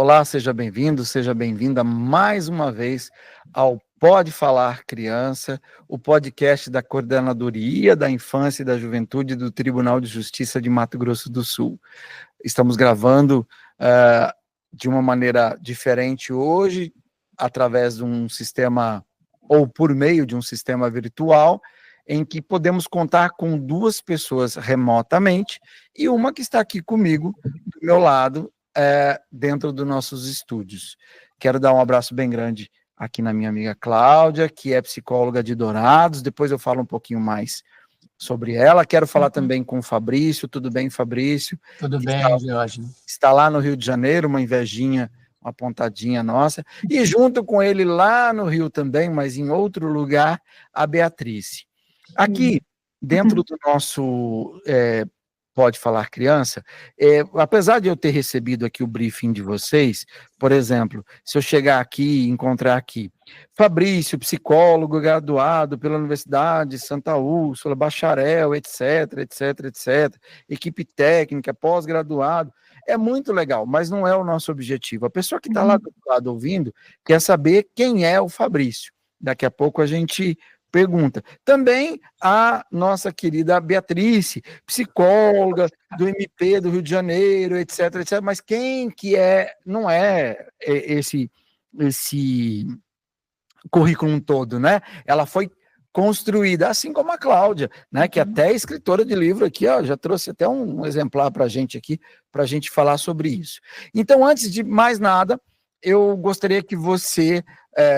Olá, seja bem-vindo, seja bem-vinda mais uma vez ao Pode Falar Criança, o podcast da Coordenadoria da Infância e da Juventude do Tribunal de Justiça de Mato Grosso do Sul. Estamos gravando de uma maneira diferente hoje, através de um sistema, ou por meio de um sistema virtual, em que podemos contar com duas pessoas remotamente e uma que está aqui comigo, do meu lado, dentro dos nossos estúdios. Quero dar um abraço bem grande aqui na minha amiga Cláudia, que é psicóloga de Dourados, depois eu falo um pouquinho mais sobre ela. Quero falar também com o Fabrício. Tudo bem, Fabrício? Tudo bem, Jorge. Está lá no Rio de Janeiro, uma invejinha, uma pontadinha nossa, e junto com ele lá no Rio também, mas em outro lugar, a Beatriz. Aqui, dentro do nosso Pode Falar Criança, apesar de eu ter recebido aqui o briefing de vocês, por exemplo, se eu chegar aqui e encontrar aqui Fabrício, psicólogo graduado pela Universidade de Santa Úrsula, bacharel, etc, etc, etc, equipe técnica, pós-graduado, é muito legal, mas não é o nosso objetivo. A pessoa que está lá do lado ouvindo quer saber quem é o Fabrício. Daqui a pouco a gente pergunta. Também a nossa querida Beatriz, psicóloga do MP do Rio de Janeiro, etc, etc, mas quem que não é esse currículo todo, né? Ela foi construída, assim como a Cláudia, né, que até é escritora de livro aqui, ó, já trouxe até um exemplar para a gente aqui, para a gente falar sobre isso. Então, antes de mais nada, eu gostaria que você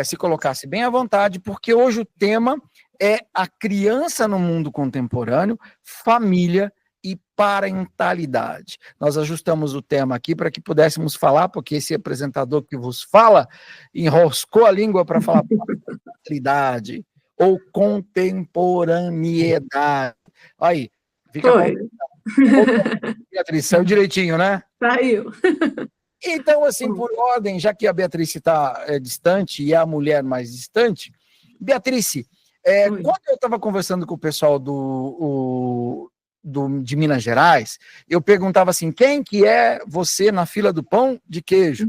se colocasse bem à vontade, porque hoje o tema é a criança no mundo contemporâneo, família e parentalidade. Nós ajustamos o tema aqui para que pudéssemos falar, porque esse apresentador que vos fala enroscou a língua para falar parentalidade ou contemporaneidade. Aí, fica Foi. Beatriz, saiu direitinho, né? Saiu. Então, assim, por ordem, já que a Beatriz está distante e é a mulher mais distante, Beatriz, quando eu estava conversando com o pessoal de Minas Gerais, eu perguntava assim, quem que é você na fila do pão de queijo?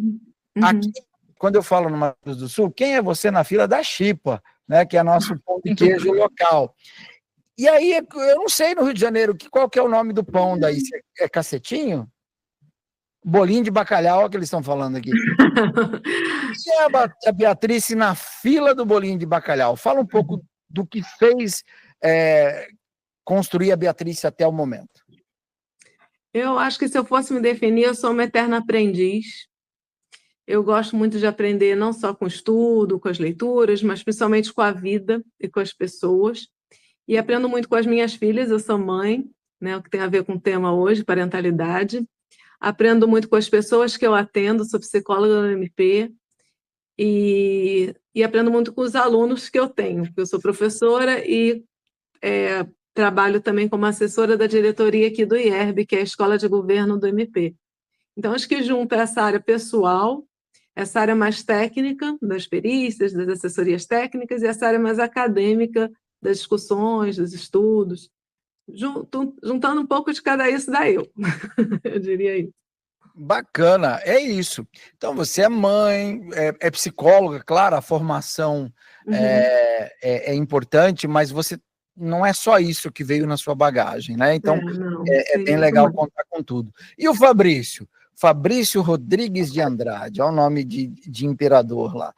Aqui, quando eu falo no Mato Grosso do Sul, quem é você na fila da chipa, né, que é nosso pão de queijo local? E aí, eu não sei no Rio de Janeiro, qual que é o nome do pão daí? É cacetinho? Bolinho de bacalhau, que eles estão falando aqui. E a Beatriz na fila do bolinho de bacalhau. Fala um pouco do que fez construir a Beatriz até o momento. Eu acho que se eu fosse me definir, eu sou uma eterna aprendiz. Eu gosto muito de aprender não só com estudo, com as leituras, mas principalmente com a vida e com as pessoas. E aprendo muito com as minhas filhas, eu sou mãe, né, o que tem a ver com o tema hoje, parentalidade. Aprendo muito com as pessoas que eu atendo, sou psicóloga no MP, e aprendo muito com os alunos que eu tenho, porque eu sou professora e trabalho também como assessora da diretoria aqui do IERB, que é a Escola de Governo do MP. Então, acho que junta essa área pessoal, essa área mais técnica, das perícias, das assessorias técnicas, e essa área mais acadêmica, das discussões, dos estudos, juntando um pouco de cada isso da eu diria isso. Bacana, é isso. Então, você é mãe, é psicóloga, claro, a formação é importante, mas você não é só isso que veio na sua bagagem, né? Então, é bem legal contar com tudo. E o Fabrício? Fabrício Rodrigues de Andrade, olha o nome de imperador lá.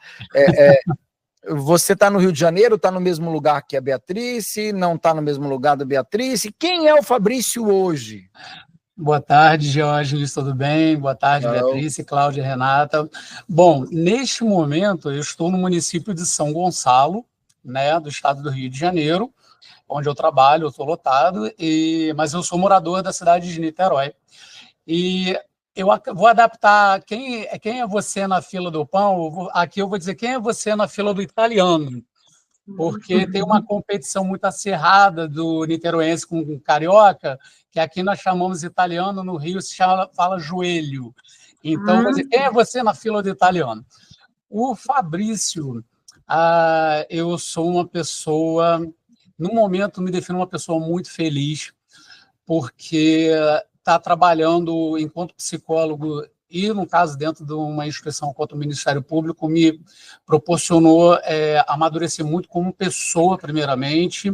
Você está no Rio de Janeiro, está no mesmo lugar que a Beatriz, não está no mesmo lugar da Beatriz? Quem é o Fabrício hoje? Boa tarde, Jorge, tudo bem? Boa tarde, Beatriz, Cláudia, Renata. Bom, neste momento eu estou no município de São Gonçalo, né, do estado do Rio de Janeiro, onde eu trabalho, eu estou lotado, mas eu sou morador da cidade de Niterói. E eu vou adaptar quem é você na fila do pão, aqui eu vou dizer quem é você na fila do italiano, porque tem uma competição muito acirrada do niteroense com o carioca, que aqui nós chamamos italiano, no Rio se fala joelho. Então, quem é você na fila do italiano? O Fabrício, eu sou uma pessoa, no momento me defino uma pessoa muito feliz, porque está trabalhando enquanto psicólogo e, no caso, dentro de uma instituição quanto o Ministério Público, me proporcionou amadurecer muito como pessoa, primeiramente,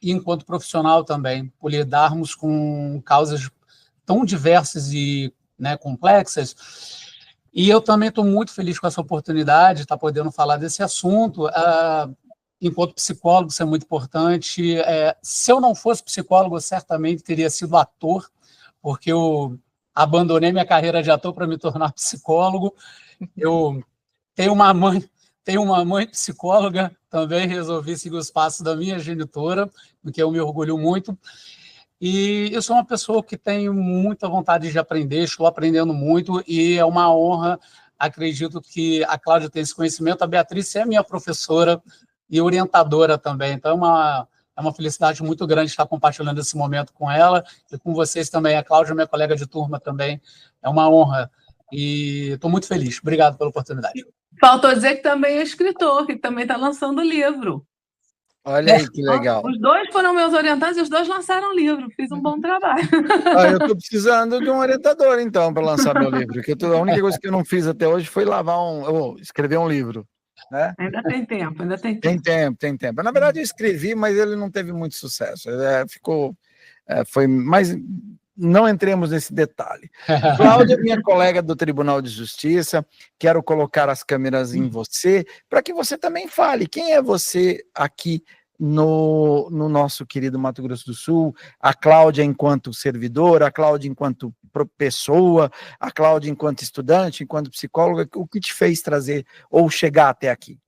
e enquanto profissional também, por lidarmos com causas tão diversas e, né, complexas. E eu também estou muito feliz com essa oportunidade de estar podendo falar desse assunto. Enquanto psicólogo, isso é muito importante. Se eu não fosse psicólogo, eu certamente teria sido ator, porque eu abandonei minha carreira de ator para me tornar psicólogo. Eu tenho uma mãe psicóloga, também resolvi seguir os passos da minha genitora, do que eu me orgulho muito. E eu sou uma pessoa que tenho muita vontade de aprender, estou aprendendo muito, e é uma honra, acredito que a Cláudia tem esse conhecimento, a Beatriz é minha professora e orientadora também, então é uma felicidade muito grande estar compartilhando esse momento com ela, e com vocês também, a Cláudia, minha colega de turma também, é uma honra, e estou muito feliz, obrigado pela oportunidade. Faltou dizer que também é escritor, que também está lançando livro. Olha aí que legal. Os dois foram meus orientados e os dois lançaram livro. Fiz um bom trabalho. Eu estou precisando de um orientador, então, para lançar meu livro. Que a única coisa que eu não fiz até hoje foi escrever um livro. Né? Ainda tem tempo, ainda tem tempo. Tem tempo. Na verdade, eu escrevi, mas ele não teve muito sucesso. Mas não entremos nesse detalhe. Cláudia, minha colega do Tribunal de Justiça, quero colocar as câmeras em você, para que você também fale. Quem é você aqui no nosso querido Mato Grosso do Sul? A Cláudia enquanto servidora, a Cláudia enquanto pessoa, a Cláudia enquanto estudante, enquanto psicóloga, o que te fez trazer ou chegar até aqui?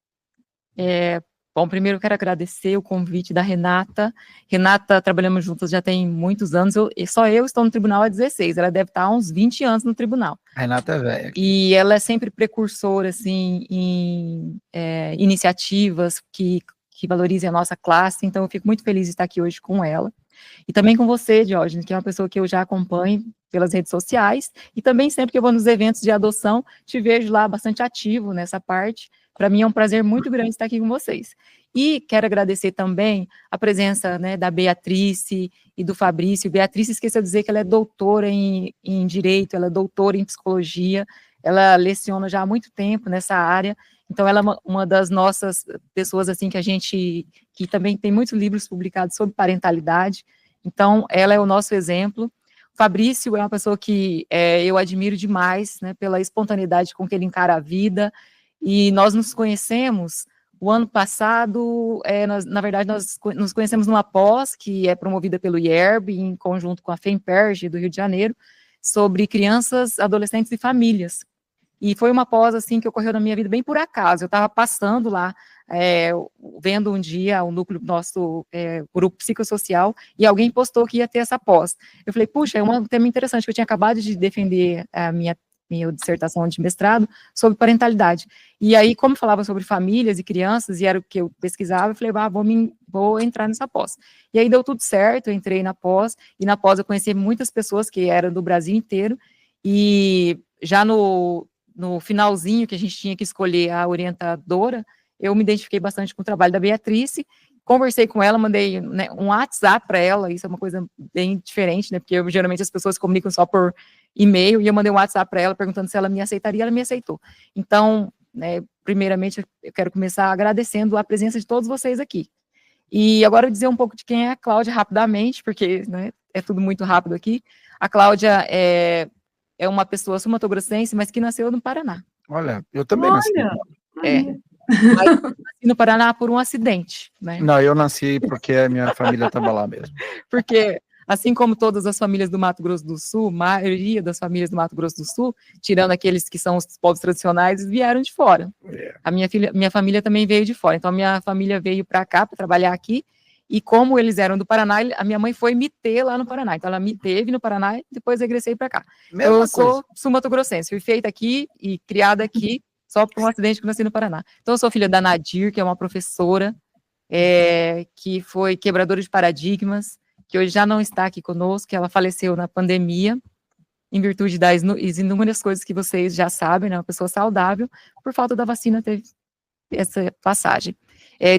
Bom, primeiro eu quero agradecer o convite da Renata. Renata, trabalhamos juntas já tem muitos anos, só eu estou no tribunal há 16, ela deve estar há uns 20 anos no tribunal. A Renata é velha. E ela é sempre precursora, assim, em iniciativas que valorizem a nossa classe, então eu fico muito feliz de estar aqui hoje com ela. E também com você, Diógenes, que é uma pessoa que eu já acompanho pelas redes sociais, e também sempre que eu vou nos eventos de adoção, te vejo lá bastante ativo nessa parte. Para mim é um prazer muito grande estar aqui com vocês. E quero agradecer também a presença, né, da Beatriz e do Fabrício. Beatriz, esqueceu de dizer que ela é doutora em Direito, ela é doutora em Psicologia, ela leciona já há muito tempo nessa área, então ela é uma das nossas pessoas, assim, que também tem muitos livros publicados sobre parentalidade, então ela é o nosso exemplo. Fabrício é uma pessoa que eu admiro demais, né, pela espontaneidade com que ele encara a vida, e nós nos conhecemos o ano passado, na verdade, nós nos conhecemos numa pós, que é promovida pelo IERB, em conjunto com a FEMPERJ, do Rio de Janeiro, sobre crianças, adolescentes e famílias. E foi uma pós, assim, que ocorreu na minha vida bem por acaso. Eu estava passando lá, vendo um dia o núcleo nosso grupo psicossocial, e alguém postou que ia ter essa pós. Eu falei, puxa, é um tema interessante, que eu tinha acabado de defender a minha dissertação de mestrado sobre parentalidade. E aí, como falava sobre famílias e crianças, e era o que eu pesquisava, eu falei, vou entrar nessa pós. E aí deu tudo certo, eu entrei na pós, e na pós eu conheci muitas pessoas que eram do Brasil inteiro, e já no finalzinho, que a gente tinha que escolher a orientadora, eu me identifiquei bastante com o trabalho da Beatriz, conversei com ela, mandei, né, um WhatsApp para ela, isso é uma coisa bem diferente, né, porque geralmente as pessoas se comunicam só por e-mail, e eu mandei um WhatsApp para ela perguntando se ela me aceitaria, ela me aceitou. Então, né, primeiramente, eu quero começar agradecendo a presença de todos vocês aqui. E agora eu dizer um pouco de quem é a Cláudia rapidamente, porque, né, é tudo muito rápido aqui. A Cláudia é uma pessoa sul-mato-grossense, mas que nasceu no Paraná. Olha, eu também nasci. Mas nasci no Paraná por um acidente, né? Não, eu nasci porque a minha família estava lá mesmo. Porque, assim como todas as famílias do Mato Grosso do Sul, a maioria das famílias do Mato Grosso do Sul, tirando aqueles que são os povos tradicionais, vieram de fora. A minha família também veio de fora. Então, a minha família veio para cá, para trabalhar aqui, e como eles eram do Paraná, a minha mãe foi me ter lá no Paraná. Então, ela me teve no Paraná e depois regressei para cá. Eu sou sul-mato-grossense, fui feita aqui e criada aqui, só por um acidente que eu nasci no Paraná. Então, eu sou filha da Nadir, que é uma professora, que foi quebradora de paradigmas, que hoje já não está aqui conosco, que ela faleceu na pandemia, em virtude das inúmeras coisas que vocês já sabem, né, uma pessoa saudável, por falta da vacina teve essa passagem.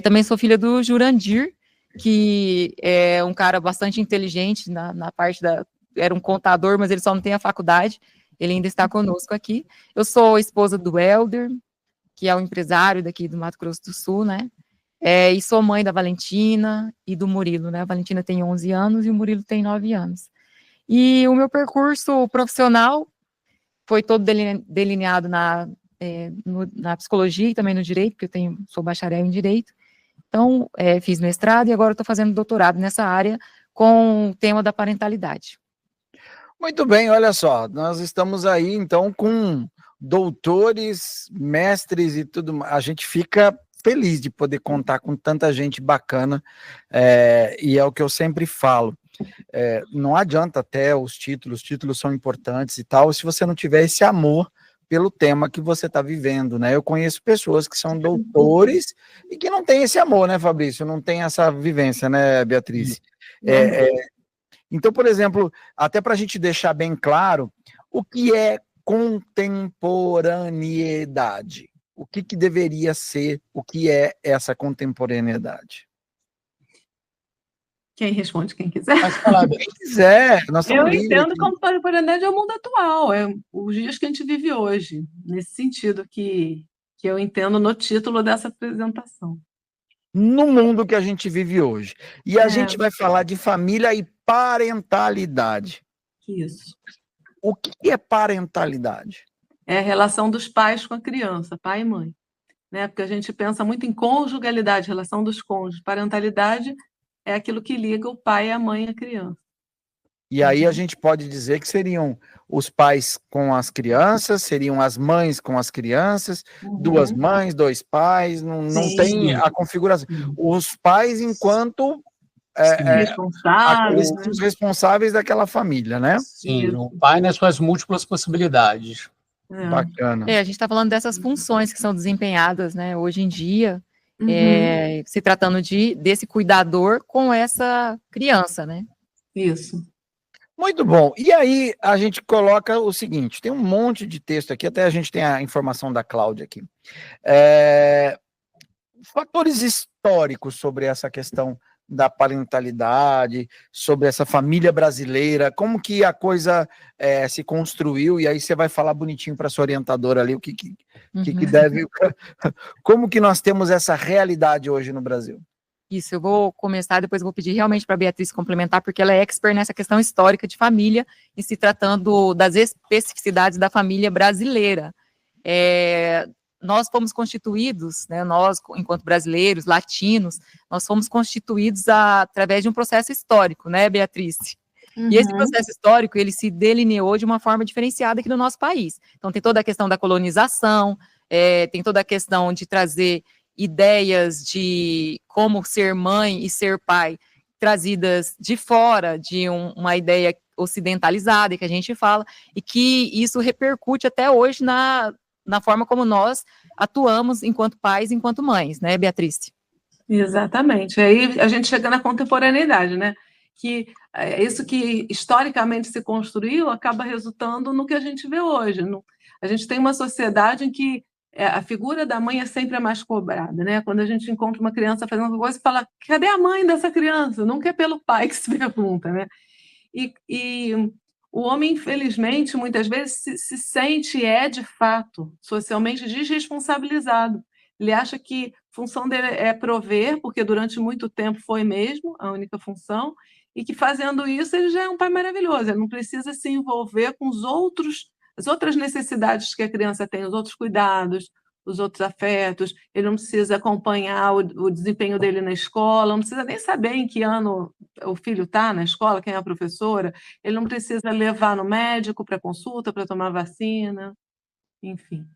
Também sou filha do Jurandir, que é um cara bastante inteligente na parte era um contador, mas ele só não tem a faculdade, ele ainda está conosco aqui. Eu sou esposa do Helder, que é um empresário daqui do Mato Grosso do Sul, né? E sou mãe da Valentina e do Murilo, né? A Valentina tem 11 anos e o Murilo tem 9 anos. E o meu percurso profissional foi todo delineado na psicologia e também no direito, porque sou bacharel em direito. Então, fiz mestrado e agora estou fazendo doutorado nessa área com o tema da parentalidade. Muito bem, olha só, nós estamos aí, então, com doutores, mestres e tudo. A gente fica feliz de poder contar com tanta gente bacana, e é o que eu sempre falo. Não adianta até os títulos são importantes e tal, se você não tiver esse amor pelo tema que você está vivendo, né? Eu conheço pessoas que são doutores e que não têm esse amor, né, Fabrício? Não tem essa vivência, né, Beatriz? Então, por exemplo, até para a gente deixar bem claro, o que é contemporaneidade? O que deveria ser, o que é essa contemporaneidade? Quem responde, quem quiser. Quem quiser. Eu entendo como contemporaneidade é o mundo atual, é os dias que a gente vive hoje, nesse sentido que eu entendo no título dessa apresentação. No mundo que a gente vive hoje. E a gente vai falar de família e parentalidade. Isso. O que é parentalidade? É a relação dos pais com a criança, pai e mãe. Né? Porque a gente pensa muito em conjugalidade, relação dos cônjuges. Parentalidade é aquilo que liga o pai e a mãe à criança. E aí a gente pode dizer que seriam os pais com as crianças, seriam as mães com as crianças, duas mães, dois pais, não tem a configuração. Os pais enquanto os responsáveis daquela família, né? Sim, o pai nas suas múltiplas possibilidades. Bacana. A gente está falando dessas funções que são desempenhadas, né, hoje em dia, se tratando desse cuidador com essa criança, né? Isso. Muito bom. E aí a gente coloca o seguinte, tem um monte de texto aqui, até a gente tem a informação da Cláudia aqui. Fatores históricos sobre essa questão da parentalidade, sobre essa família brasileira, como que a coisa se construiu, e aí você vai falar bonitinho para sua orientadora ali, o que deve... Como que nós temos essa realidade hoje no Brasil? Isso, eu vou começar, depois eu vou pedir realmente para a Beatriz complementar, porque ela é expert nessa questão histórica de família, e se tratando das especificidades da família brasileira. Nós fomos constituídos, né, nós, enquanto brasileiros, latinos, nós fomos constituídos através de um processo histórico, né, Beatriz? E esse processo histórico, ele se delineou de uma forma diferenciada aqui no nosso país. Então, tem toda a questão da colonização, tem toda a questão de trazer ideias de como ser mãe e ser pai, trazidas de fora de uma ideia ocidentalizada, que a gente fala, e que isso repercute até hoje na forma como nós atuamos enquanto pais, enquanto mães, né, Beatriz? Exatamente. Aí a gente chega na contemporaneidade, né? Que isso que historicamente se construiu acaba resultando no que a gente vê hoje. A gente tem uma sociedade em que a figura da mãe é sempre a mais cobrada, né? Quando a gente encontra uma criança fazendo uma coisa, fala, cadê a mãe dessa criança? Nunca é pelo pai que se pergunta, né? E o homem, infelizmente, muitas vezes se sente, de fato, socialmente desresponsabilizado. Ele acha que a função dele é prover, porque durante muito tempo foi mesmo a única função, e que fazendo isso ele já é um pai maravilhoso, ele não precisa se envolver com as outras necessidades que a criança tem, os outros cuidados, os outros afetos, ele não precisa acompanhar o desempenho dele na escola, não precisa nem saber em que ano o filho está na escola, quem é a professora, ele não precisa levar no médico para consulta, para tomar vacina, enfim.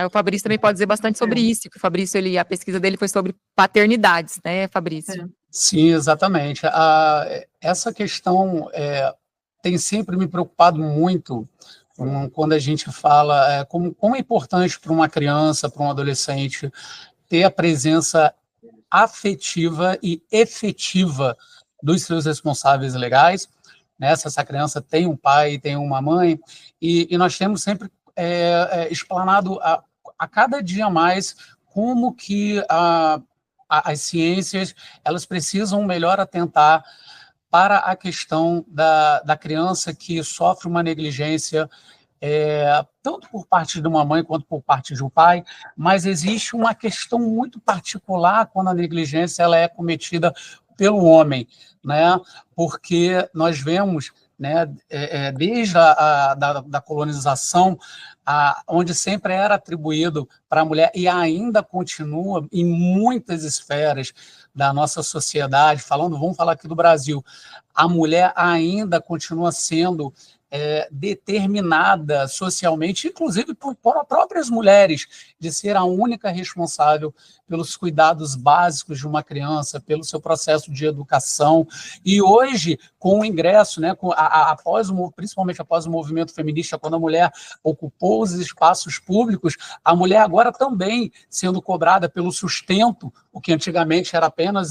O Fabrício também pode dizer bastante sobre isso, que o Fabrício, a pesquisa dele foi sobre paternidades, né, Fabrício? Sim, exatamente. Essa questão tem sempre me preocupado muito quando a gente fala como é importante para uma criança, para um adolescente, ter a presença afetiva e efetiva dos seus responsáveis legais, né? Se essa criança tem um pai, tem uma mãe, e nós temos sempre explanado a cada dia mais como que as ciências elas precisam melhor atentar para a questão da criança que sofre uma negligência, tanto por parte de uma mãe quanto por parte de um pai, mas existe uma questão muito particular quando a negligência ela é cometida pelo homem, né? Porque nós vemos, né, desde da colonização, onde sempre era atribuído para a mulher, e ainda continua em muitas esferas da nossa sociedade, vamos falar aqui do Brasil, a mulher ainda continua sendo determinada socialmente, inclusive por próprias mulheres, de ser a única responsável pelos cuidados básicos de uma criança, pelo seu processo de educação. E hoje, com o ingresso, né, principalmente após o movimento feminista, quando a mulher ocupou os espaços públicos, a mulher agora também sendo cobrada pelo sustento, o que antigamente era apenas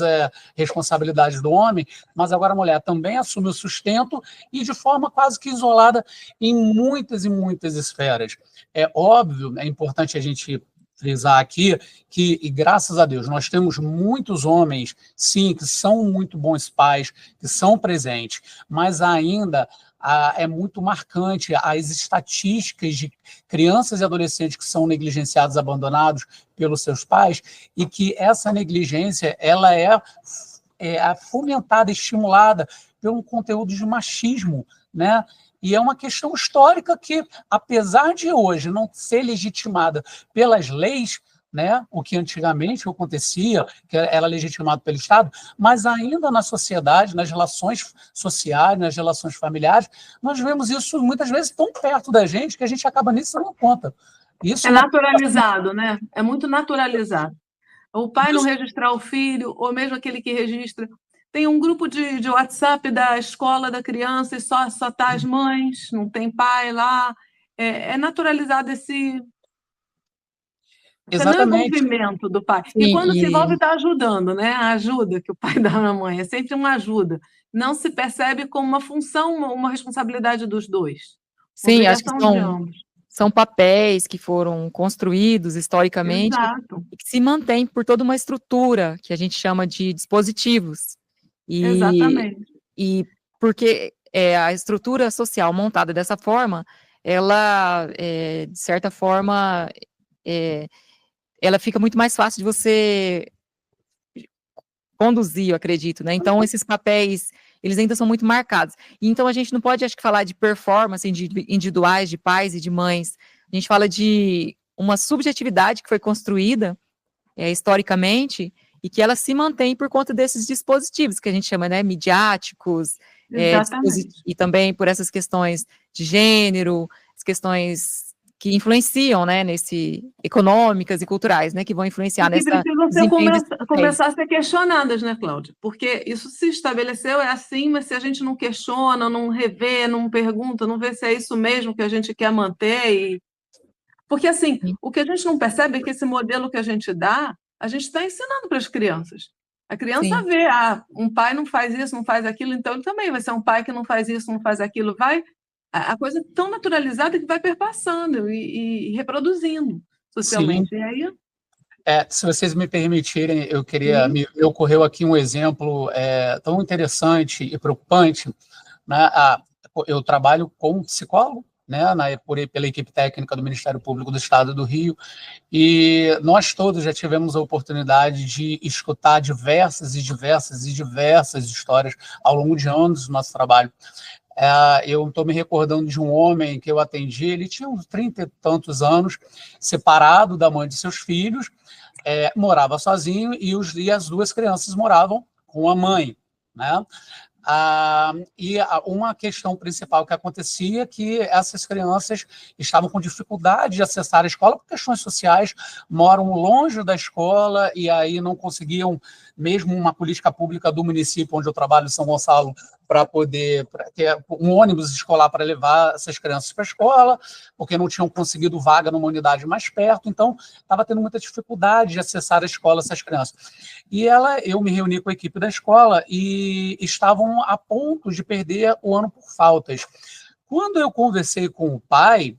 responsabilidade do homem, mas agora a mulher também assume o sustento e de forma quase que isolada em muitas e muitas esferas. É óbvio, é importante a gente frisar aqui que, e graças a Deus, nós temos muitos homens, sim, que são muito bons pais, que são presentes, mas ainda é muito marcante as estatísticas de crianças e adolescentes que são negligenciados, abandonados pelos seus pais, e que essa negligência ela é fomentada, estimulada pelo conteúdo de machismo, né? E é uma questão histórica que, apesar de hoje não ser legitimada pelas leis, né, o que antigamente acontecia, que era legitimado pelo Estado, mas ainda na sociedade, nas relações sociais, nas relações familiares, nós vemos isso muitas vezes tão perto da gente que a gente acaba nem se dando conta. Isso é naturalizado, né? É muito naturalizado. O pai não registrar o filho, ou mesmo aquele que registra. Tem um grupo de WhatsApp da escola da criança e só tá as mães, não tem pai lá. É naturalizado esse não envolvimento do pai. Sim, e quando se envolve, está ajudando, né? A ajuda que o pai dá na mãe é sempre uma ajuda. Não se percebe como uma função, uma responsabilidade dos dois. Sim, acho que são papéis que foram construídos historicamente. Exato. E que se mantêm por toda uma estrutura que a gente chama de dispositivos. Exatamente. E porque a estrutura social montada dessa forma, ela, de certa forma, ela fica muito mais fácil de você conduzir, eu acredito, né? Então, esses papéis, eles ainda são muito marcados. E, então, a gente não pode, acho que, falar de performance individuais de pais e de mães. A gente fala de uma subjetividade que foi construída historicamente e que ela se mantém por conta desses dispositivos que a gente chama, né, midiáticos, e também por essas questões de gênero, as questões que influenciam, né, econômicas e culturais, né, que vão influenciar nessa... Que precisam começar a ser questionadas, né, Cláudia? Porque isso se estabeleceu, é assim, mas se a gente não questiona, não revê, não pergunta, não vê se é isso mesmo que a gente quer manter. Porque, assim, o que a gente não percebe é que esse modelo que a gente dá, a gente está ensinando para as crianças. A criança vê, um pai não faz isso, não faz aquilo, então ele também vai ser um pai que não faz isso, não faz aquilo, a coisa é tão naturalizada que vai perpassando e reproduzindo socialmente. Sim. E aí... se vocês me permitirem, eu queria... Me ocorreu aqui um exemplo tão interessante e preocupante, né? Eu trabalho como psicólogo, né, pela equipe técnica do Ministério Público do Estado do Rio, e nós todos já tivemos a oportunidade de escutar diversas histórias ao longo de anos do nosso trabalho. Eu estou me recordando de um homem que eu atendi, ele tinha uns 30 e tantos anos, separado da mãe de seus filhos, morava sozinho e as duas crianças moravam com a mãe, né? E uma questão principal que acontecia é que essas crianças estavam com dificuldade de acessar a escola por questões sociais, moram longe da escola e aí não conseguiam, mesmo uma política pública do município onde eu trabalho, em São Gonçalo, para poder ter um ônibus escolar para levar essas crianças para a escola, porque não tinham conseguido vaga numa unidade mais perto, então estava tendo muita dificuldade de acessar a escola essas crianças. E eu me reuni com a equipe da escola e estavam a ponto de perder o ano por faltas. Quando eu conversei com o pai,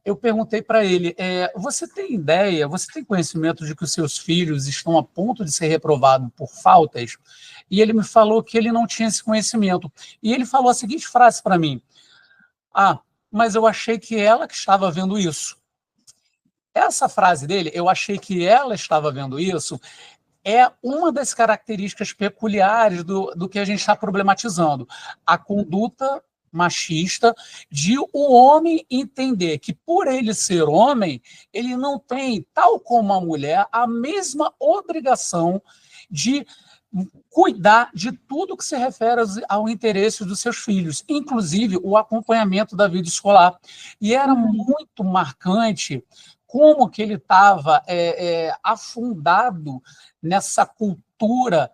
eu perguntei para ele, você tem ideia, você tem conhecimento de que os seus filhos estão a ponto de ser reprovados por faltas? E ele me falou que ele não tinha esse conhecimento. E ele falou a seguinte frase para mim: mas eu achei que ela que estava vendo isso. Essa frase dele, eu achei que ela estava vendo isso, é uma das características peculiares do que a gente está problematizando. A conduta machista de o homem entender que, por ele ser homem, ele não tem, tal como a mulher, a mesma obrigação de cuidar de tudo que se refere ao interesse dos seus filhos, inclusive o acompanhamento da vida escolar. E era muito marcante como que ele estava afundado nessa cultura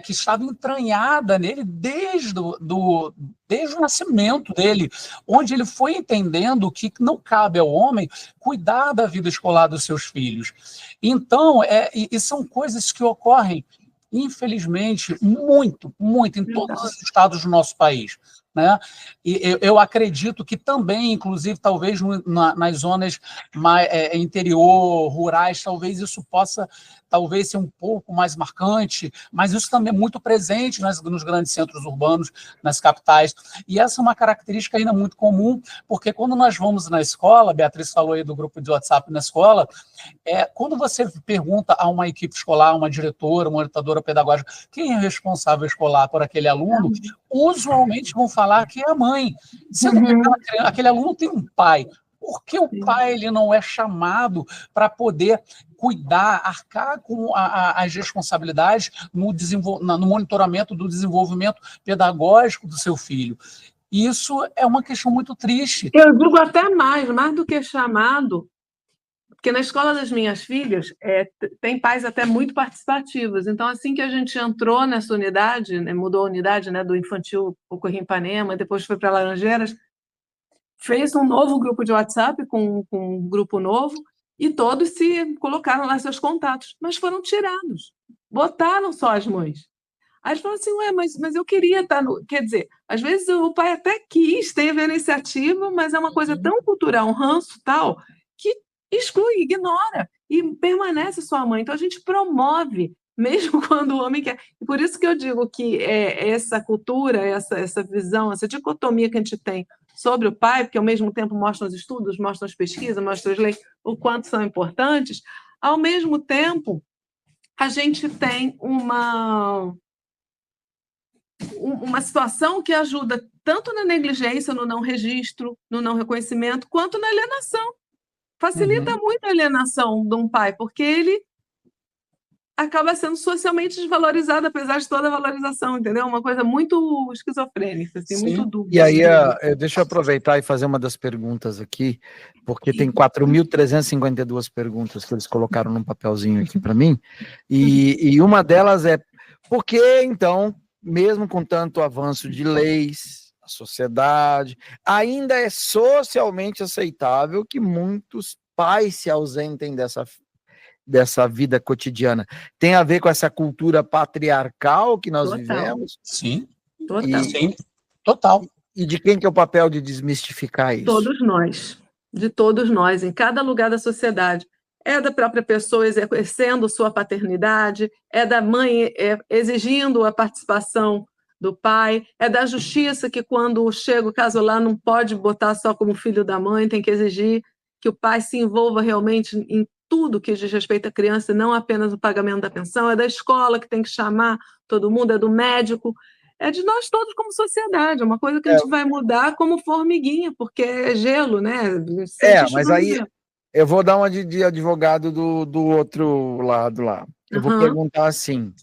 que estava entranhada nele desde o nascimento dele, onde ele foi entendendo que não cabe ao homem cuidar da vida escolar dos seus filhos. Então, e são coisas que ocorrem, infelizmente, muito em todos os estados do nosso país. Né? E eu acredito que também, inclusive, talvez nas zonas mais, interior, rurais, talvez isso possa ser um pouco mais marcante, mas isso também é muito presente nos grandes centros urbanos, nas capitais. E essa é uma característica ainda muito comum, porque quando nós vamos na escola, a Beatriz falou aí do grupo de WhatsApp na escola, quando você pergunta a uma equipe escolar, uma diretora, uma orientadora pedagógica, quem é o responsável escolar por aquele aluno, usualmente vão falar que é a mãe. Sendo que aquele aluno tem um pai. Por que o pai ele não é chamado para poder cuidar, arcar com as responsabilidades no monitoramento do desenvolvimento pedagógico do seu filho? Isso é uma questão muito triste. Eu digo até mais do que chamado, porque na escola das minhas filhas tem pais até muito participativos. Então, assim que a gente entrou nessa unidade, né, mudou a unidade, né, do infantil Ocorri-Ipanema, depois foi para Laranjeiras, fez um novo grupo de WhatsApp com um grupo novo e todos se colocaram lá seus contatos, mas foram tirados. Botaram só as mães. Aí eles falaram assim, mas eu queria estar no... Quer dizer, às vezes o pai até quis, teve a iniciativa, mas é uma coisa tão cultural, um ranço tal, que exclui, ignora e permanece sua mãe. Então a gente promove, mesmo quando o homem quer. E por isso que eu digo que essa cultura, essa visão, essa dicotomia que a gente tem sobre o pai, porque ao mesmo tempo mostram os estudos, mostram as pesquisas, mostram as leis, o quanto são importantes, ao mesmo tempo a gente tem uma situação que ajuda tanto na negligência, no não registro, no não reconhecimento, quanto na alienação. Facilita muito a alienação de um pai, porque ele acaba sendo socialmente desvalorizado, apesar de toda a valorização, entendeu? Uma coisa muito esquizofrênica, assim, muito dúbia. E aí, deixa eu aproveitar e fazer uma das perguntas aqui, porque tem 4.352 perguntas que eles colocaram num papelzinho aqui para mim, e uma delas é, por que, então, mesmo com tanto avanço de leis, a sociedade, ainda é socialmente aceitável que muitos pais se ausentem dessa vida cotidiana? Tem a ver com essa cultura patriarcal que nós vivemos? Sim, total. E de quem que é o papel de desmistificar isso? Todos nós, de todos nós, em cada lugar da sociedade. É da própria pessoa exercendo sua paternidade, é da mãe exigindo a participação do pai, é da justiça que quando chega o caso lá não pode botar só como filho da mãe, tem que exigir que o pai se envolva realmente em tudo que diz respeito à criança, não apenas o pagamento da pensão, é da escola que tem que chamar todo mundo, é do médico, é de nós todos como sociedade, é uma coisa que a gente vai mudar como formiguinha, porque é gelo, né? Mas aí eu vou dar uma de advogado do outro lado lá. Eu vou perguntar assim,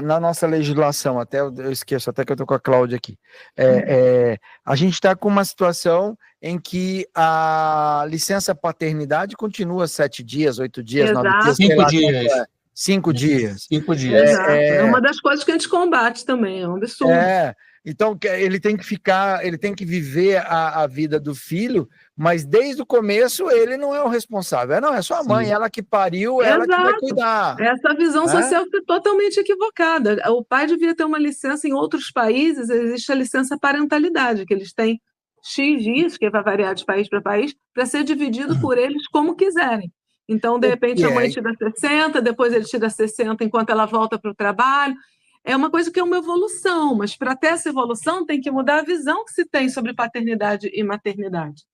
na nossa legislação, até eu esqueço, até que eu estou com a Cláudia aqui, a gente está com uma situação em que a licença paternidade continua 7 dias, 8 dias, 9 dias, 5 dias. 5 dias. 5 dias. É uma das coisas que a gente combate também, é um absurdo. Então ele tem que viver a vida do filho, mas desde o começo ele não é o responsável. Não, é sua mãe, ela que pariu, ela que vai cuidar. Essa visão social é totalmente equivocada. O pai devia ter uma licença, em outros países existe a licença parentalidade, que eles têm X dias, que vai variar de país para país, para ser dividido por eles como quiserem. Então, de repente, a mãe tira 60, depois ele tira 60 enquanto ela volta para o trabalho. É uma coisa que é uma evolução, mas para ter essa evolução tem que mudar a visão que se tem sobre paternidade e maternidade.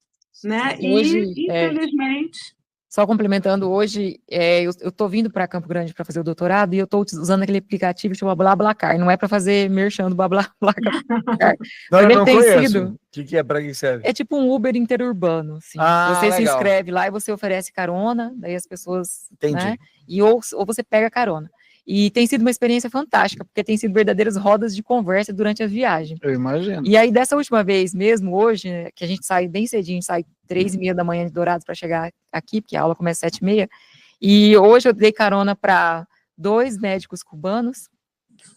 Né? Hoje, e, infelizmente... Só complementando, hoje eu estou vindo para Campo Grande para fazer o doutorado e eu estou usando aquele aplicativo que chama BlaBlaCar. Não é para fazer merchan do BlaBlaCar. Não, eu não conheço. O que é, para que serve? É tipo um Uber interurbano. Assim. Você se inscreve lá e você oferece carona, daí as pessoas... Entendi. Né, ou você pega carona. E tem sido uma experiência fantástica, porque tem sido verdadeiras rodas de conversa durante a viagem. Eu imagino. E aí, dessa última vez mesmo, hoje, né, que a gente sai bem cedinho, sai 3h30 da manhã de Dourados para chegar aqui, porque a aula começa às 7h30, e hoje eu dei carona para 2 médicos cubanos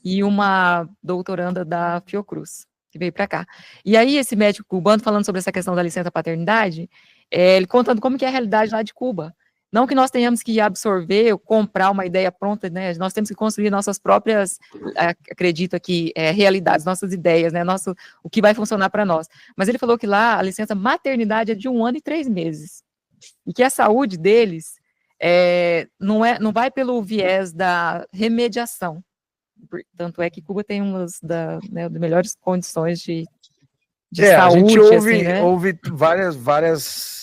e uma doutoranda da Fiocruz, que veio para cá. E aí, esse médico cubano, falando sobre essa questão da licença paternidade, ele contando como que é a realidade lá de Cuba. Não que nós tenhamos que absorver ou comprar uma ideia pronta, né? Nós temos que construir nossas próprias, acredito aqui, realidades, nossas ideias, né? O que vai funcionar para nós. Mas ele falou que lá a licença maternidade é de 1 ano e 3 meses. E que a saúde deles não vai pelo viés da remediação. Tanto é que Cuba tem umas das melhores condições de saúde. A gente ouve assim, né?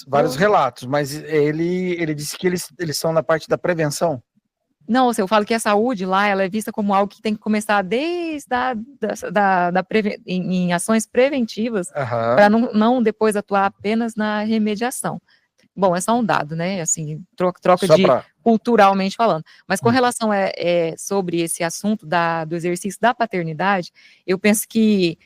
vários relatos, mas ele disse que eles são na parte da prevenção. Não, eu falo que a saúde lá, ela é vista como algo que tem que começar desde em ações preventivas, para não depois atuar apenas na remediação. Bom, é só um dado, né, assim, troca culturalmente falando. Mas com relação sobre esse assunto do exercício da paternidade, eu penso que,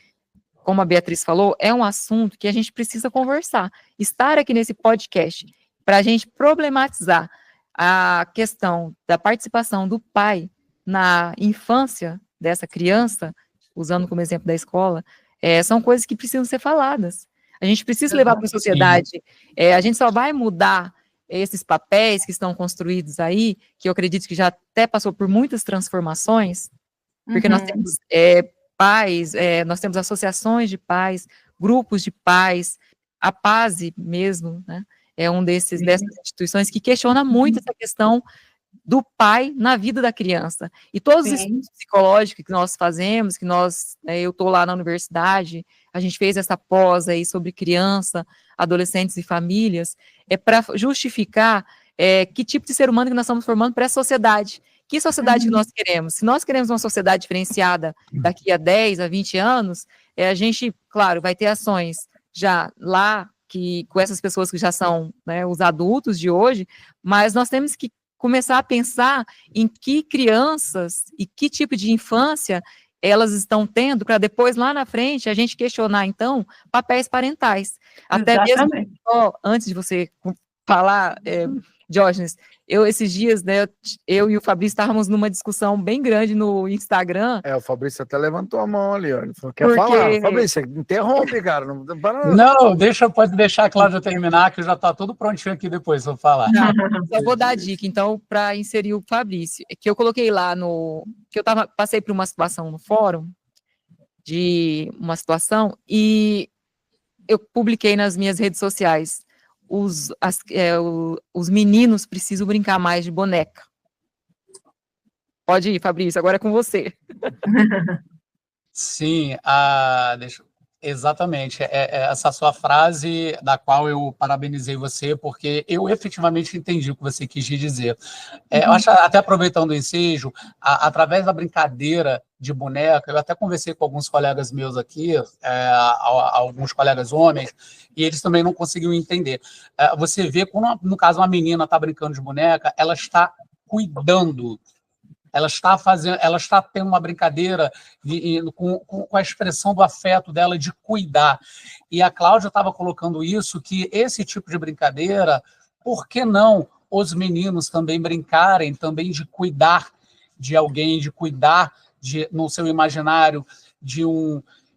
como a Beatriz falou, é um assunto que a gente precisa conversar. Estar aqui nesse podcast para a gente problematizar a questão da participação do pai na infância dessa criança, usando como exemplo da escola, são coisas que precisam ser faladas. A gente precisa levar para a sociedade. A gente só vai mudar esses papéis que estão construídos aí, que eu acredito que já até passou por muitas transformações, porque nós temos pais, nós temos associações de pais, grupos de pais, a PASE mesmo, né, é dessas instituições que questiona muito essa questão do pai na vida da criança. E todos os estudos psicológicos que nós fazemos, eu estou lá na universidade, a gente fez essa pós aí sobre criança, adolescentes e famílias, para justificar que tipo de ser humano que nós estamos formando para a sociedade. Que sociedade que nós queremos? Se nós queremos uma sociedade diferenciada daqui a 10, a 20 anos, a gente, claro, vai ter ações já lá, com essas pessoas que já são, né, os adultos de hoje, mas nós temos que começar a pensar em que crianças e que tipo de infância elas estão tendo, para depois, lá na frente, a gente questionar, então, papéis parentais. Até mesmo, antes de você falar, Diógenes, esses dias, né, eu e o Fabrício estávamos numa discussão bem grande no Instagram. O Fabrício até levantou a mão ali, ó. Ele falou, quer falar? Fabrício, interrompe, cara. Não, pode deixar a Cláudia terminar, que já está tudo prontinho aqui depois, vou falar. Só vou dar a dica, então, para inserir o Fabrício, que eu coloquei lá que eu passei por uma situação no fórum, e eu publiquei nas minhas redes sociais, os meninos precisam brincar mais de boneca. Pode ir, Fabrício, agora é com você. Sim, exatamente. Essa sua frase, da qual eu parabenizei você, porque eu efetivamente entendi o que você quis dizer. Eu acho, até aproveitando o ensejo, através da brincadeira de boneca, eu até conversei com alguns colegas meus aqui, alguns colegas homens, e eles também não conseguiam entender. Você vê, quando, no caso, uma menina está brincando de boneca, ela está cuidando. Ela está tendo uma brincadeira com a expressão do afeto dela de cuidar. E a Cláudia estava colocando isso, que esse tipo de brincadeira, por que não os meninos também brincarem, também de cuidar de alguém, de cuidar, no seu imaginário, de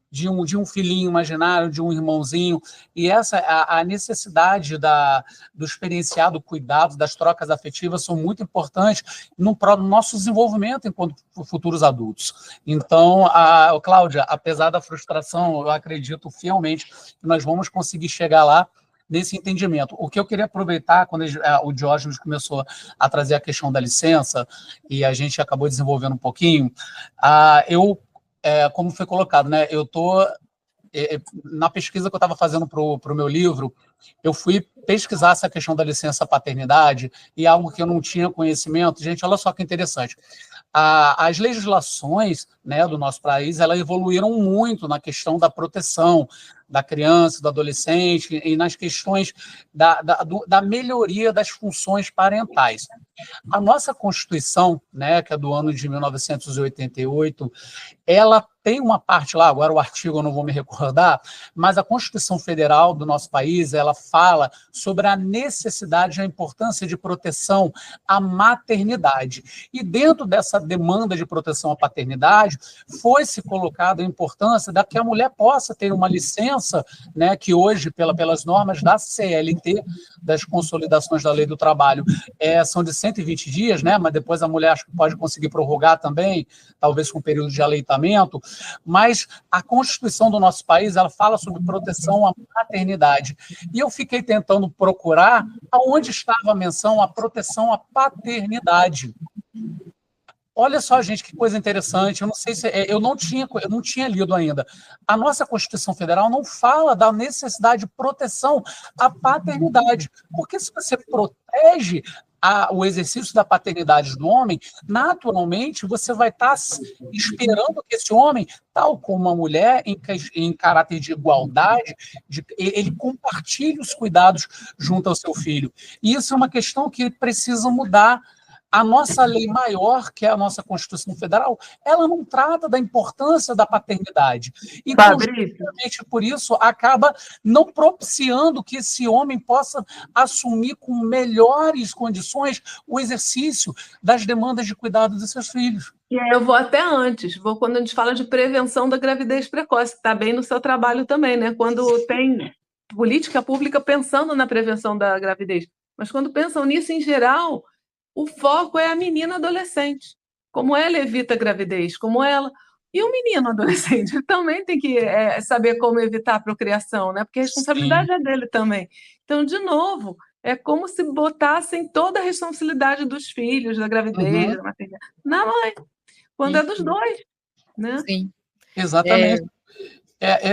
de um filhinho imaginário, de um irmãozinho, e a necessidade do experienciar, do cuidado, das trocas afetivas são muito importantes no nosso desenvolvimento enquanto futuros adultos. Então, Cláudia, apesar da frustração, eu acredito fielmente que nós vamos conseguir chegar lá nesse entendimento. O que eu queria aproveitar, quando o Diógenes começou a trazer a questão da licença, e a gente acabou desenvolvendo um pouquinho, como foi colocado, né, eu estou, na pesquisa que eu estava fazendo para o meu livro, eu fui pesquisar essa questão da licença paternidade, e algo que eu não tinha conhecimento. Gente, olha só que interessante. As legislações, né, do nosso país, elas evoluíram muito na questão da proteção da criança, do adolescente, e nas questões da melhoria das funções parentais. A nossa Constituição, né, que é do ano de 1988, ela tem uma parte lá, agora o artigo eu não vou me recordar, mas a Constituição Federal do nosso país, ela fala sobre a necessidade e a importância de proteção à maternidade. E dentro dessa demanda de proteção à paternidade, foi-se colocada a importância de que a mulher possa ter uma licença, né, que hoje, pelas normas da CLT, das consolidações da Lei do Trabalho, são de 120 dias, né, mas depois a mulher acho que pode conseguir prorrogar também, talvez com um período de aleitamento, mas a Constituição do nosso país, ela fala sobre proteção à maternidade. E eu fiquei tentando procurar aonde estava a menção à proteção à paternidade. Olha só, gente, que coisa interessante. Eu não sei se eu não tinha lido ainda. A nossa Constituição Federal não fala da necessidade de proteção à paternidade, porque se você protege o exercício da paternidade do homem, naturalmente você vai estar esperando que esse homem, tal como a mulher, em caráter de igualdade, ele compartilhe os cuidados junto ao seu filho. E isso é uma questão que precisa mudar. A nossa lei maior, que é a nossa Constituição Federal, ela não trata da importância da paternidade. Então, justamente por isso, acaba não propiciando que esse homem possa assumir com melhores condições o exercício das demandas de cuidado dos seus filhos. E aí eu vou até antes, quando a gente fala de prevenção da gravidez precoce, que está bem no seu trabalho também, né? Quando tem política pública pensando na prevenção da gravidez. Mas quando pensam nisso, em geral, o foco é a menina adolescente, como ela evita a gravidez, como ela... E o menino adolescente também tem que saber como evitar a procriação, né? Porque a responsabilidade é dele também. Então, de novo, é como se botassem toda a responsabilidade dos filhos, da gravidez, da maternidade, na mãe, quando é dos dois, né? Sim. Exatamente.